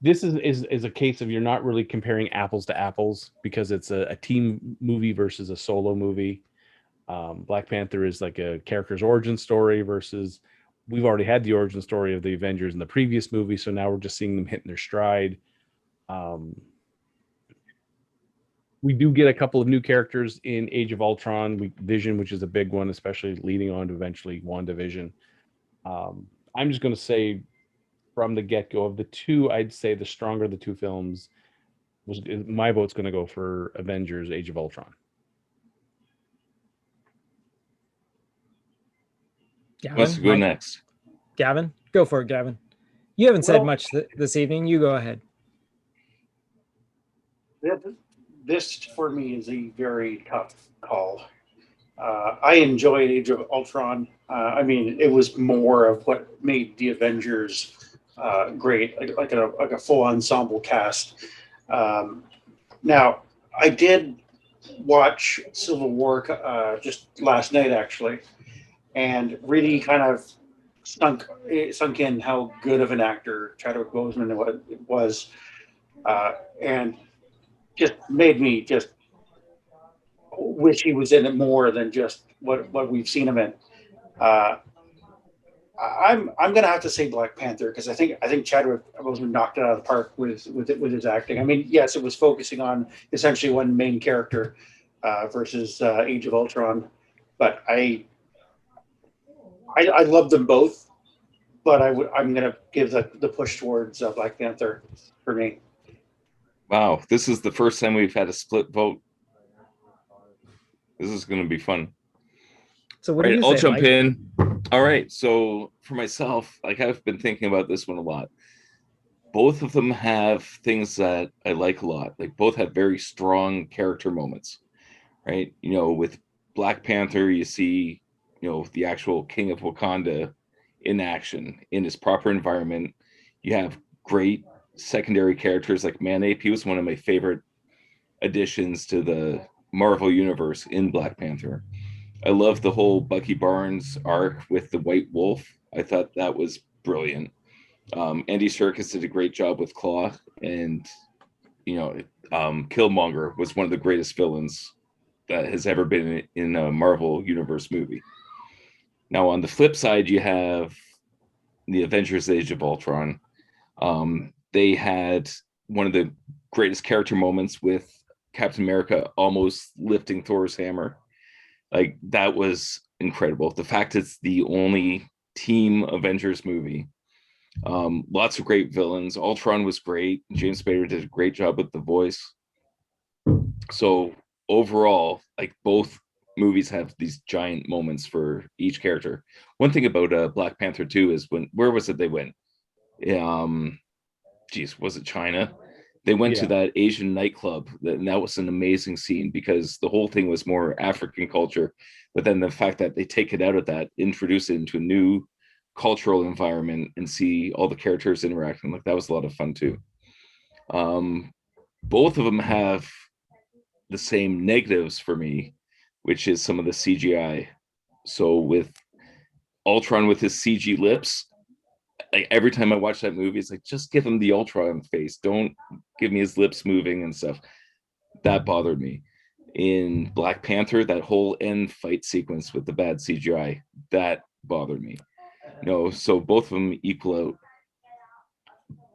A: this is a case of you're not really comparing apples to apples because it's a team movie versus a solo movie. Black Panther is like a character's origin story versus we've already had the origin story of the Avengers in the previous movie, so now we're just seeing them hitting their stride. We do get a couple of new characters in Age of Ultron, Vision, which is a big one, especially leading on to eventually WandaVision. I'm just going to say from the get-go of the two, I'd say the stronger of the two films my vote's going to go for Avengers Age of Ultron.
C: Who wants to go next?
E: Gavin, go for it, Gavin. You haven't said much this evening. You go ahead.
D: This for me is a very tough call. I enjoyed Age of Ultron. I mean, it was more of what made the Avengers great, like a full ensemble cast. Now, I did watch Civil War just last night, actually, and really kind of sunk in how good of an actor Chadwick Boseman was, and just made me just wish he was in it more than just what we've seen him in. I'm gonna have to say Black Panther because I think Chadwick Boseman knocked it out of the park with his acting. I mean, yes, it was focusing on essentially one main character versus Age of Ultron, but I love them both, but I'm gonna give the push towards Black Panther for me.
C: Wow, this is the first time we've had a split vote. This is going to be fun.
E: So what do you say,
C: I'll jump
E: Mike?
C: in. All right, so for myself, like I've been thinking about this one a lot. Both of them have things that I like a lot. Like both have very strong character moments, right? You know, with Black Panther, you see, you know, the actual King of Wakanda in action in his proper environment. You have great secondary characters like Manape. He was one of my favorite additions to the Marvel universe in Black Panther. I love the whole Bucky Barnes arc with the White Wolf. I thought that was brilliant. Andy Serkis did a great job with Claw, and you know, Killmonger was one of the greatest villains that has ever been in a Marvel universe movie. Now, on the flip side, you have the Avengers Age of Ultron. They had one of the greatest character moments with Captain America almost lifting Thor's hammer. Like that was incredible. The fact it's the only team Avengers movie. Lots of great villains. Ultron was great. James Spader did a great job with the voice. So overall, like both movies have these giant moments for each character. One thing about Black Panther 2 is where was it they went? Was it China? They went to that Asian nightclub, and that was an amazing scene because the whole thing was more African culture. But then the fact that they take it out of that, introduce it into a new cultural environment, and see all the characters interacting, like that was a lot of fun too. Both of them have the same negatives for me, which is some of the CGI. So with Ultron with his CG lips, like every time I watch that movie, it's like, just give him the Ultron face. Don't give me his lips moving and stuff. That bothered me. In Black Panther, that whole end fight sequence with the bad CGI, that bothered me. You know, so both of them equal out.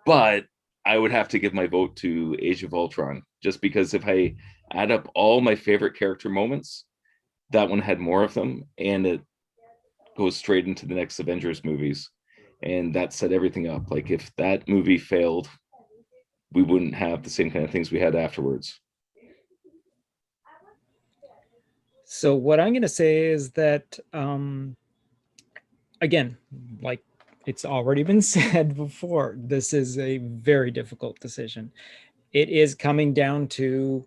C: But I would have to give my vote to Age of Ultron, just because if I add up all my favorite character moments, that one had more of them, and it goes straight into the next Avengers movies. And that set everything up. Like if that movie failed, we wouldn't have the same kind of things we had afterwards.
E: So what I'm going to say is that, again, like it's already been said before, this is a very difficult decision. It is coming down to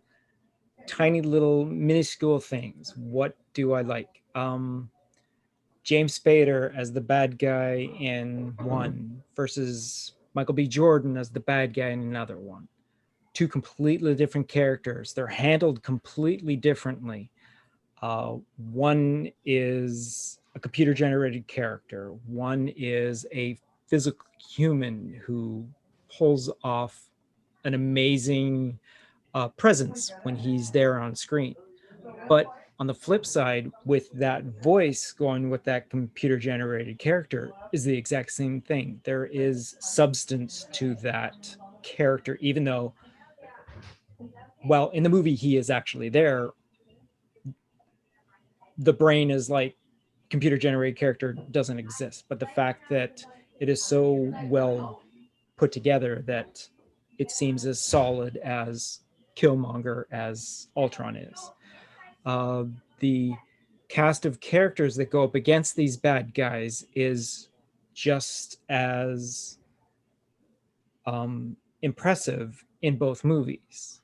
E: tiny little minuscule things. What do I like? James Spader as the bad guy in one versus Michael B. Jordan as the bad guy in another one. Two completely different characters. They're handled completely differently. One is a computer generated character. One is a physical human who pulls off an amazing presence when he's there on screen. But on the flip side, with that voice going with that computer generated character is the exact same thing. There is substance to that character, even though, well, in the movie he is actually there. The brain is like computer generated character doesn't exist, but the fact that it is so well put together that it seems as solid as Killmonger as Ultron is. The cast of characters that go up against these bad guys is just as impressive in both movies.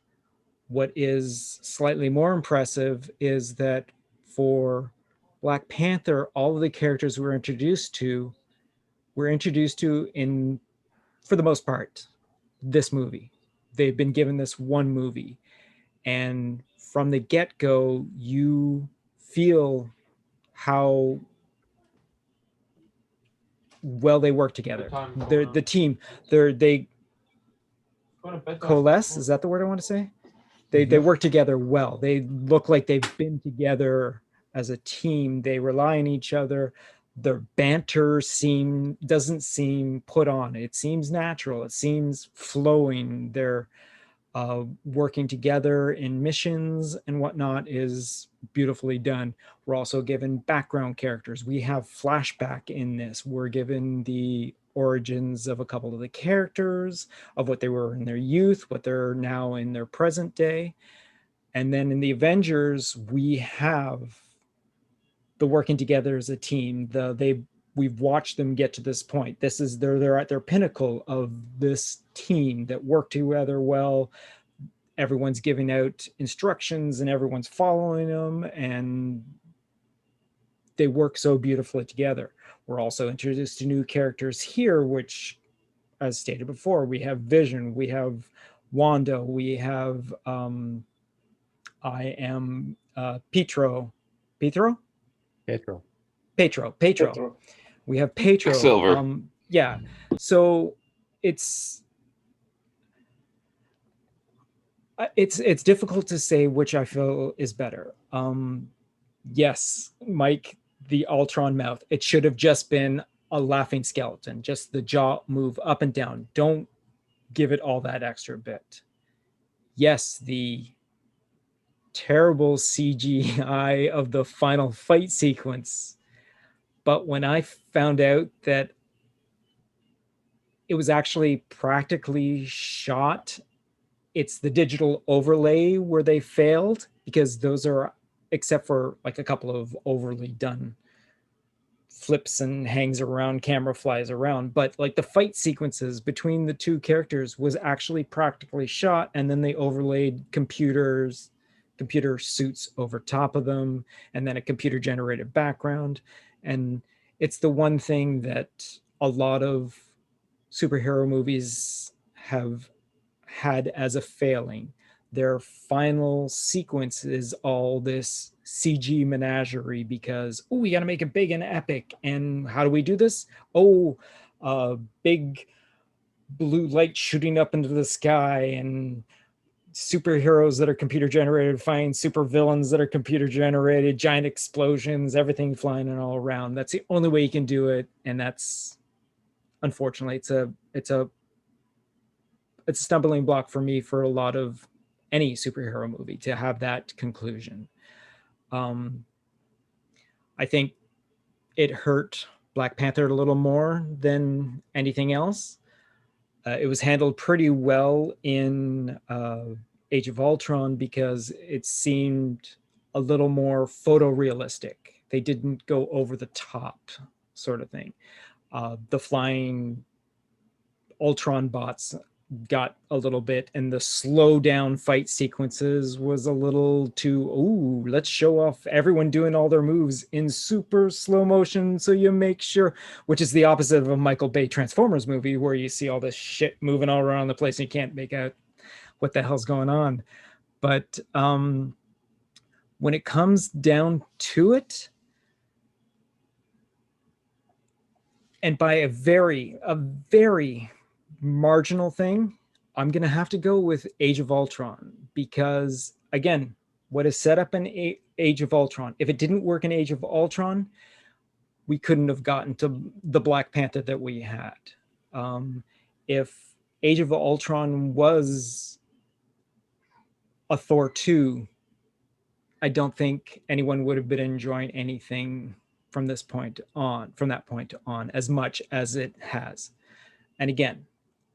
E: What is slightly more impressive is that for Black Panther, all of the characters we're introduced to in, for the most part, this movie. They've been given this one movie. And from the get-go, you feel how well they work together. They're the team. They coalesce. Is that the word I want to say? They work together well. They look like they've been together as a team. They rely on each other. Their banter doesn't seem put on. It seems natural. It seems flowing. They're working together in missions and whatnot is beautifully done. We're also given background characters. We have flashback in this. We're given the origins of a couple of the characters, of what they were in their youth, what they're now in their present day. And then in the Avengers, we have the working together as a team. We've watched them get to this point. They're at their pinnacle of this team that work together well. Everyone's giving out instructions and everyone's following them, and they work so beautifully together. We're also introduced to new characters here, which, as stated before, we have Vision, we have Wanda, we have Petro. We have Petro.
C: Silver.
E: Yeah. So it's difficult to say which I feel is better. Yes, Mike, the Ultron mouth. It should have just been a laughing skeleton, just the jaw move up and down. Don't give it all that extra bit. Yes, the terrible CGI of the final fight sequence. But when I found out that it was actually practically shot, it's the digital overlay where they failed, because those are, except for like a couple of overly done flips and hangs around, camera flies around, but like the fight sequences between the two characters was actually practically shot, and then they overlaid computer suits over top of them, and then a computer generated background. And it's the one thing that a lot of superhero movies have had as a failing. Their final sequence is all this CG menagerie because, oh, we got to make it big and epic. And how do we do this? Big blue light shooting up into the sky, and superheroes that are computer generated fighting super villains that are computer generated, giant explosions, everything flying and all around. That's the only way you can do it. And that's, unfortunately, it's a stumbling block for me for a lot of any superhero movie to have that conclusion. I think it hurt Black Panther a little more than anything else. It was handled pretty well in Age of Ultron because it seemed a little more photorealistic. They didn't go over the top, sort of thing. The flying Ultron bots got a little bit, and the slow down fight sequences was a little too, ooh, let's show off everyone doing all their moves in super slow motion, so you make sure, which is the opposite of a Michael Bay Transformers movie where you see all this shit moving all around the place and you can't make out what the hell's going on. But when it comes down to it, and by a very marginal thing, I'm going to have to go with Age of Ultron, because again, what is set up in Age of Ultron, if it didn't work in Age of Ultron, we couldn't have gotten to the Black Panther that we had. If Age of Ultron was a Thor 2, I don't think anyone would have been enjoying anything from that point on as much as it has. And again,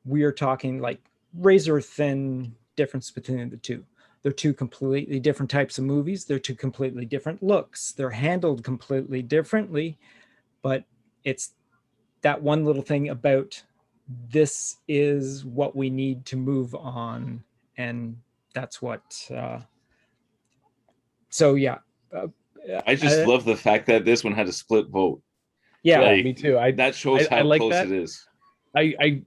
E: we are talking like razor thin difference between the two. They're two completely different types of movies. They're two completely different looks. They're handled completely differently, but it's that one little thing about this is what we need to move on. And that's what, so yeah.
C: I just love the fact that this one had a split vote.
E: Yeah,
C: Like,
A: me too.
C: That shows how
A: like
C: close
A: that.
C: it is.
A: I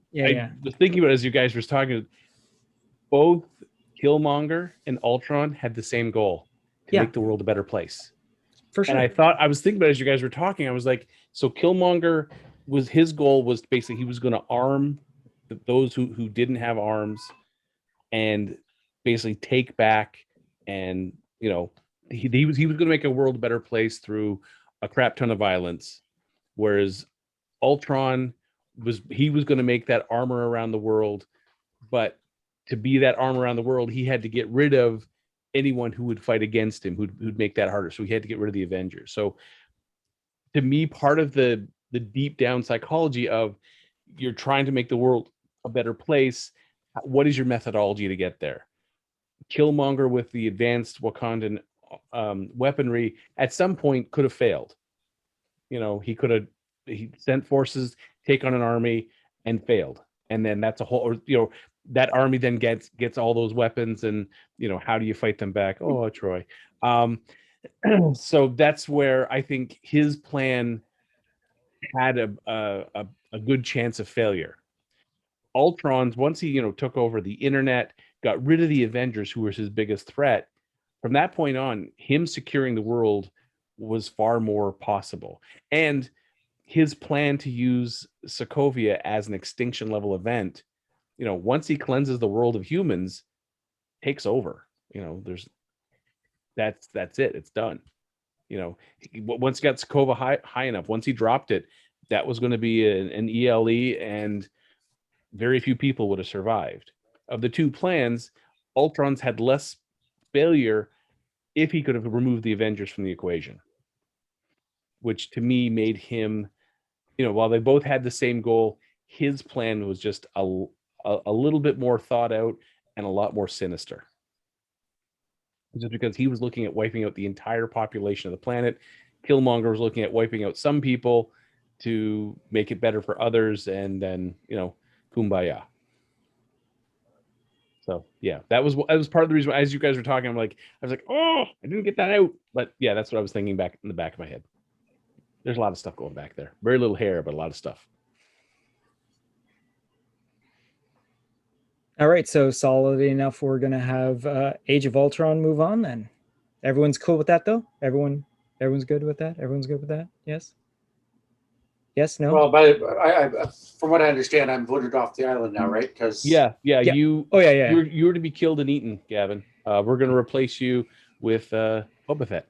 A: was thinking about it as you guys were talking. Both Killmonger and Ultron had the same goal, to make the world a better place.
E: For sure.
A: And I was thinking about it as you guys were talking. I was like, so Killmonger his goal was basically he was going to arm those who didn't have arms, and basically take back, and he was going to make a world a better place through a crap ton of violence, whereas Ultron was going to make that armor around the world, but to be that armor around the world, he had to get rid of anyone who would fight against him, who'd make that harder. So he had to get rid of the Avengers. So to me, part of the deep down psychology of you're trying to make the world a better place, what is your methodology to get there? Killmonger with the advanced Wakandan weaponry at some point could have failed. He sent forces, take on an army, and failed. And then that's a whole, that army then gets all those weapons, and how do you fight them back? Oh, Troy. So that's where I think his plan had a good chance of failure. Ultron's, once he took over the internet, got rid of the Avengers, who was his biggest threat, from that point on, him securing the world was far more possible. And his plan to use Sokovia as an extinction level event, once he cleanses the world of humans, takes over. That's it. It's done. Once he got Sokovia high enough, once he dropped it, that was going to be an ELE, and very few people would have survived. Of the two plans, Ultron's had less failure if he could have removed the Avengers from the equation, which to me made him, while they both had the same goal, his plan was just a little bit more thought out and a lot more sinister. Just because he was looking at wiping out the entire population of the planet, Killmonger was looking at wiping out some people to make it better for others, and then kumbaya. So yeah, that was part of the reason. As you guys were talking, I was like, oh, I didn't get that out. But yeah, that's what I was thinking back in the back of my head. There's a lot of stuff going back there. Very little hair, but a lot of stuff.
E: All right, so solid enough. We're gonna have Age of Ultron move on then. Everyone's cool with that though. Everyone's good with that. Everyone's good with that. Yes. Yes. No.
D: Well, but from what I understand, I'm voted off the island now, right? Because
A: yeah. You.
E: Oh yeah.
A: You were to be killed and eaten, Gavin. We're gonna replace you with Boba Fett.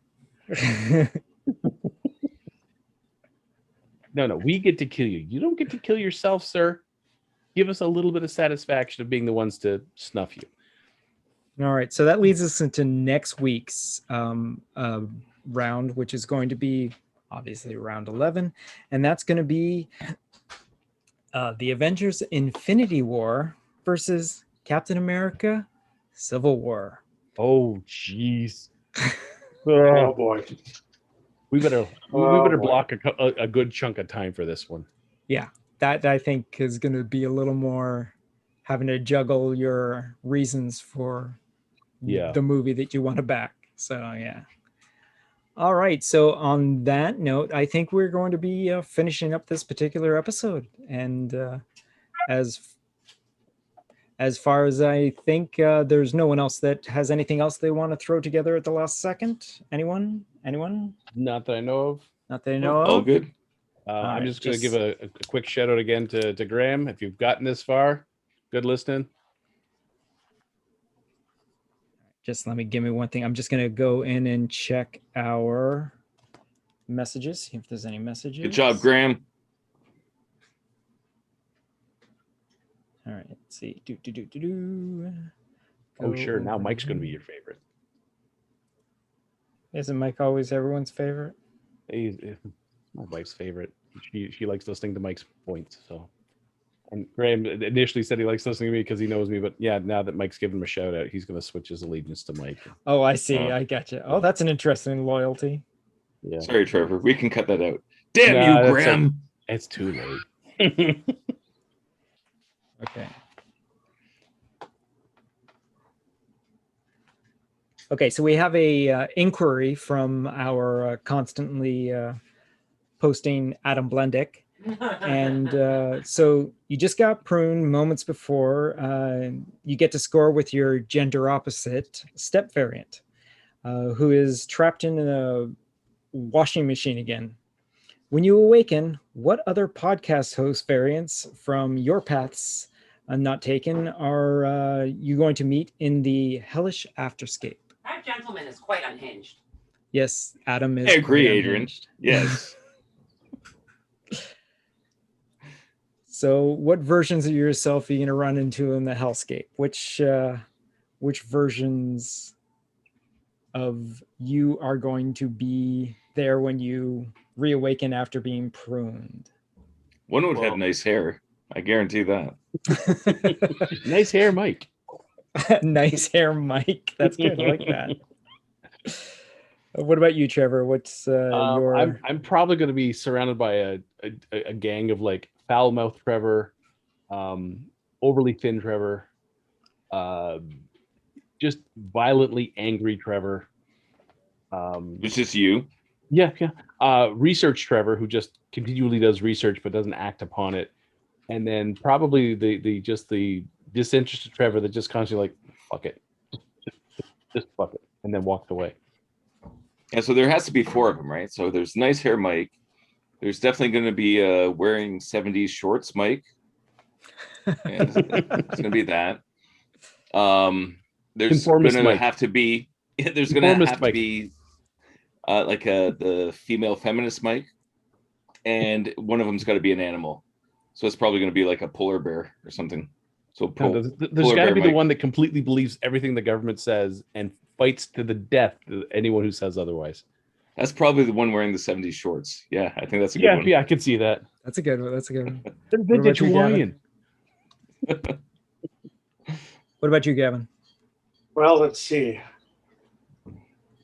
A: No, we get to kill you. You don't get to kill yourself, sir. Give us a little bit of satisfaction of being the ones to snuff you.
E: All right, so that leads us into next week's round, which is going to be obviously round 11, and that's going to be the Avengers Infinity War versus Captain America Civil War.
A: Oh, jeez.
D: Oh, boy.
A: We better block a good chunk of time for this one.
E: Yeah, that I think is going to be a little more having to juggle your reasons for the movie that you want to back. So, yeah. All right. So on that note, I think we're going to be finishing up this particular episode. And as as far as I think, there's no one else that has anything else they want to throw together at the last second. Anyone?
A: Not that I know of.
E: Not that I know
C: All
E: of.
C: good.
A: I'm
E: right,
A: just going to give
E: just-
A: a quick shout out again to Graham. If you've gotten this far, good listening.
E: Just give me one thing. I'm just going to go in and check our messages, see if there's any messages.
C: Good job, Graham.
E: All right, let's see.
A: Oh, sure.
E: Go
A: Now
E: over
A: Mike's going to be
E: here.
A: your favorite.
E: Isn't Mike always everyone's favorite?
A: He's my wife's favorite. She likes listening to Mike's points. So, and Graham initially said he likes listening to me because he knows me, but yeah, now that Mike's given him a shout out, he's going to switch his allegiance to Mike.
E: Oh, I see. I gotcha. Oh, that's an interesting loyalty.
A: Yeah.
C: Sorry, Trevor. We can cut that out. Damn
A: Nah,
C: you,
A: that's
C: Graham.
A: It's too late.
E: Okay. Okay, so we have a inquiry from our constantly posting Adam Blendick. And so you just got pruned moments before. You get to score with your gender opposite step variant, who is trapped in a washing machine again. When you awaken, what other podcast host variants from your paths not taken are you going to meet in the hellish afterscape?
G: That gentleman is quite unhinged.
E: Yes, Adam is.
C: I agree,
E: quite
C: Adrian.
E: unhinged.
C: Yes.
E: So, what versions of yourself are you going to run into in the hellscape? Which versions of you are going to be there when you reawaken after being pruned?
C: One would have nice hair. I guarantee that.
A: Nice hair, Mike.
E: Nice hair, Mike. That's good. I like that. What about you, Trevor? What's your?
A: I'm probably going to be surrounded by a gang of like foul mouthed Trevor, overly thin Trevor, just violently angry Trevor.
C: It's just you.
A: Yeah. Research Trevor, who just continually does research but doesn't act upon it, and then probably the disinterested Trevor that just constantly like fuck it, just fuck it, and then walked away.
C: And so there has to be 4 of them, right? So there's nice hair Mike. There's definitely going to be wearing 70s shorts Mike. And it's going to be that. There's going to have to be like the female feminist Mike, and one of them's got to be an animal. So it's probably going to be like a polar bear or something. So
A: there's got to be the one that completely believes everything the government says and fights to the death anyone who says otherwise.
C: That's probably the one wearing the 70s shorts. Yeah, I think that's a good one.
A: Yeah, I can see that.
E: That's a good one. That's a good one.
A: They're vintage Hawaiian.
E: What about you, Gavin?
D: Well, let's see.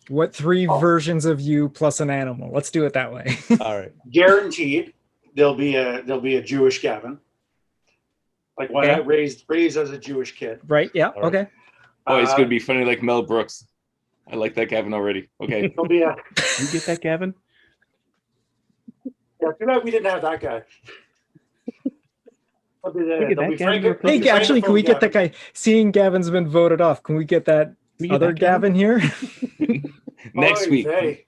E: What 3 versions of you plus an animal? Let's do it that way.
A: All right.
D: Guaranteed, there'll be a Jewish Gavin. Like one I raised as a Jewish kid.
E: Right. Yeah.
A: All right.
E: Okay.
C: Oh, it's going to be funny like Mel Brooks. I like that Gavin already. Okay.
D: There'll be a.
A: You get that, Gavin?
D: Yeah, too bad we didn't have that guy.
E: Hey, actually, can we get that guy? Seeing Gavin's been voted off, can we get that other Gavin here?
C: Next week.
D: Hey.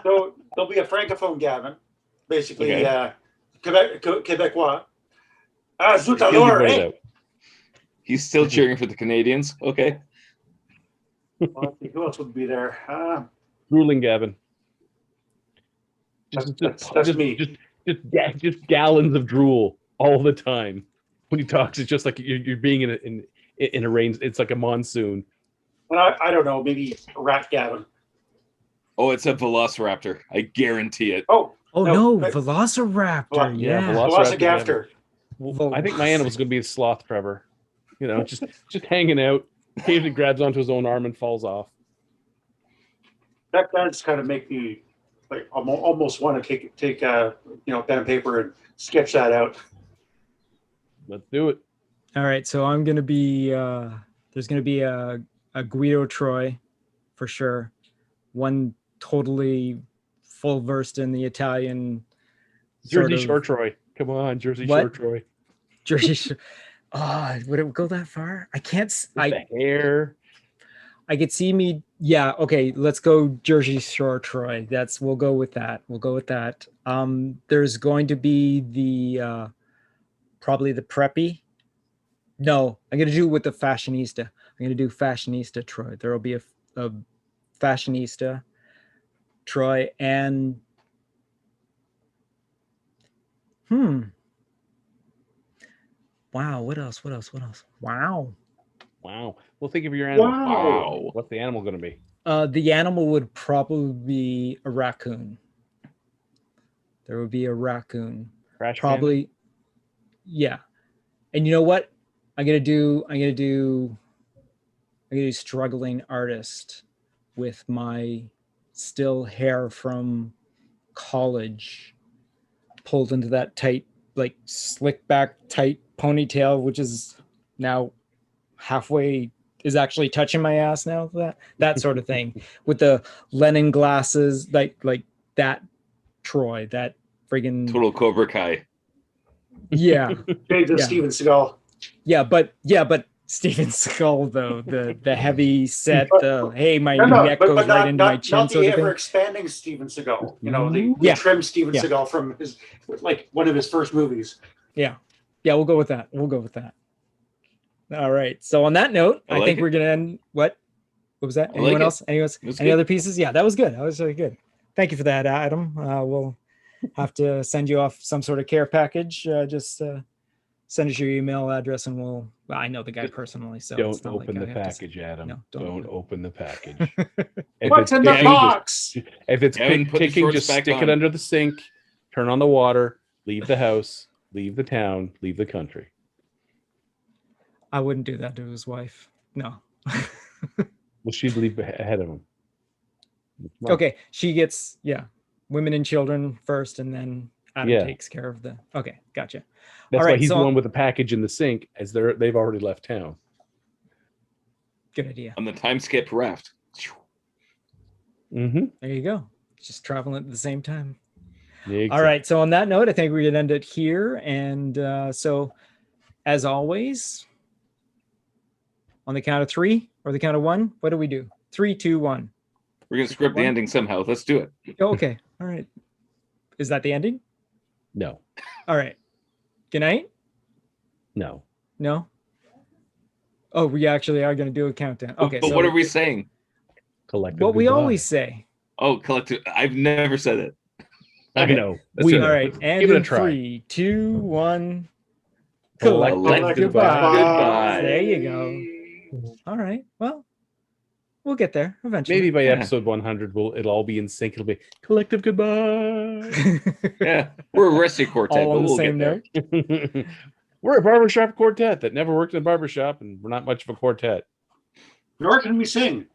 D: So there'll be a francophone Gavin, basically Quebecois. Zut alors, eh?
C: He's still cheering for the Canadians. Okay.
D: Well, who else would be there?
A: Ruling Gavin.
D: That's me.
A: Just gallons of drool all the time. When he talks, it's just like you're being in a rain. It's like a monsoon.
D: And I don't know, maybe Rat Gavin.
C: Oh, it's a Velociraptor. I guarantee it.
E: Oh no, Velociraptor.
A: Yeah,
D: Velociraptor.
A: I think my animal's gonna be a sloth Trevor. You know, just hanging out. Occasionally grabs onto his own arm and falls off.
D: That does kind of make me like almost want to take pen and paper and sketch that out.
A: Let's do it.
E: All right, so I'm gonna be there's gonna be a Guido Troy for sure. One totally full versed in the Italian
A: Jersey Shore Troy. Come on, Jersey Shore Troy.
E: Jersey Shore. Oh, would it go that far? I can't.
A: The hair.
E: I could see me. Yeah. Okay. Let's go Jersey Shore, Troy. We'll go with that. There's going to be the probably the preppy. No, I'm going to do with the fashionista. I'm going to do fashionista, Troy. There will be a fashionista, Troy, and wow, what else? Wow.
A: Well, think of your animal.
C: Wow.
A: What's the animal going to be?
E: The animal would probably be a raccoon. There would be a raccoon.
A: Trash
E: Probably.
A: can?
E: Yeah. And you know what? I'm gonna do struggling artist with my still hair from college pulled into that tight, like slick back tight ponytail, which is now halfway is actually touching my ass now. That sort of thing with the Lennon glasses, like that Troy, that friggin'
C: Total Cobra Kai.
E: Yeah.
D: Big to Steven Seagal.
E: Yeah, but Steven Seagal though, the heavy set, hey, my
D: No,
E: neck goes right into my chin.
D: Not
E: sort
D: the
E: of thing.
D: ever expanding Steven Seagal. You know, the
E: Yeah.
D: trim Steven
E: Yeah.
D: Seagal from his one of his first movies.
E: Yeah, we'll go with that. All right. So on that note, I think we're gonna end. What was that?
C: I like
E: Anyone
C: it.
E: else? Any other pieces? Yeah, that was good. That was really good. Thank you for that, Adam. We'll have to send you off some sort of care package. Just send us your email address, and I know the guy personally, so
A: Don't
E: it's not
A: open
E: like
A: the
E: I have to
A: package, Adam.
E: No,
A: don't open the package.
D: What's in the box?
A: If it's
C: Kevin, put the
A: ticking,
C: shorts
A: just
C: back
A: stick
C: on.
A: it under the sink, turn on the water, leave the house, leave the town, leave the country.
E: I wouldn't do that to his wife. No.
A: Well, she'd leave ahead of him.
E: Okay, she gets women and children first, and then Adam takes care of the. Okay, gotcha.
A: That's
E: All
A: why
E: right,
A: he's
E: so
A: the one with the package in the sink, as they've already left town.
E: Good idea.
C: On the time skip raft.
A: Mm-hmm.
E: There you go. Just traveling at the same time.
A: Yeah,
E: All right. So on that note, I think we're gonna end it here. And so, as always, on the count of 3 or the count of 1, what do we do? 3, 2, 1.
C: We're gonna script the ending somehow. Let's do it.
E: Oh, okay. All right. Is that the ending?
A: No.
E: All right. Good night.
A: No.
E: No. Oh, we actually are going to do a countdown. Okay.
C: But
E: so
C: what are we saying?
A: Collective.
E: What we
A: goodbye.
E: always say.
C: Oh, collective. I've never said it.
A: I know.
C: Let's
A: We
C: do it.
A: know.
E: All right. And
A: Give it a
E: in
A: try.
E: 3, 2, 1.
A: Collective
E: Collective
A: goodbye.
C: Goodbye.
E: There you go. All right. Well, we'll get there eventually.
A: Maybe by episode 100, it'll all be in sync. It'll be collective goodbye.
C: Yeah, we're a rescue quartet.
E: All
C: but
E: on the
C: we'll
E: same
C: get there.
E: note.
A: We're a barbershop quartet that never worked in a barbershop, and we're not much of a quartet.
D: Nor can we sing.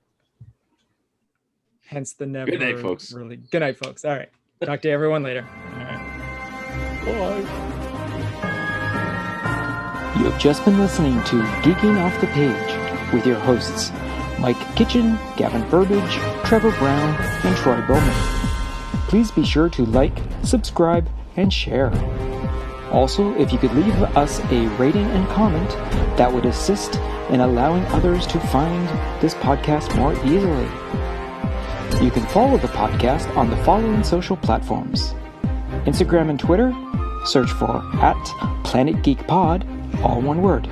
E: Hence the never.
C: Good night, folks.
E: Really. Good night, folks. All right. Talk to everyone later. All right.
A: Bye.
B: You have just been listening to Geeking Off the Page with your hosts, Mike Kitchen, Gavin Burbage, Trevor Brown, and Troy Bowman. Please be sure to like, subscribe, and share. Also, if you could leave us a rating and comment, that would assist in allowing others to find this podcast more easily. You can follow the podcast on the following social platforms: Instagram and Twitter, search for @PlanetGeekPod, all one word.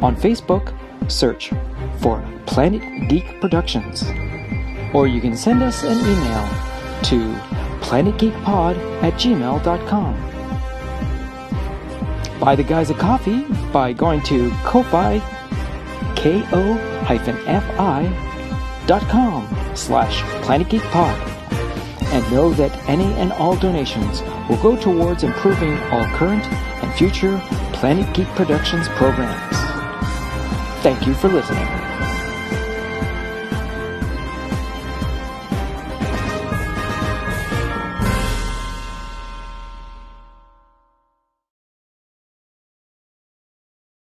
B: On Facebook, search for Planet Geek Productions. Or you can send us an email to planetgeekpod@gmail.com. Buy the guys a coffee by going to Ko-Fi, ko-fi.com/planetgeekpod. And know that any and all donations will go towards improving all current and future Planet Geek Productions programs. Thank you for listening.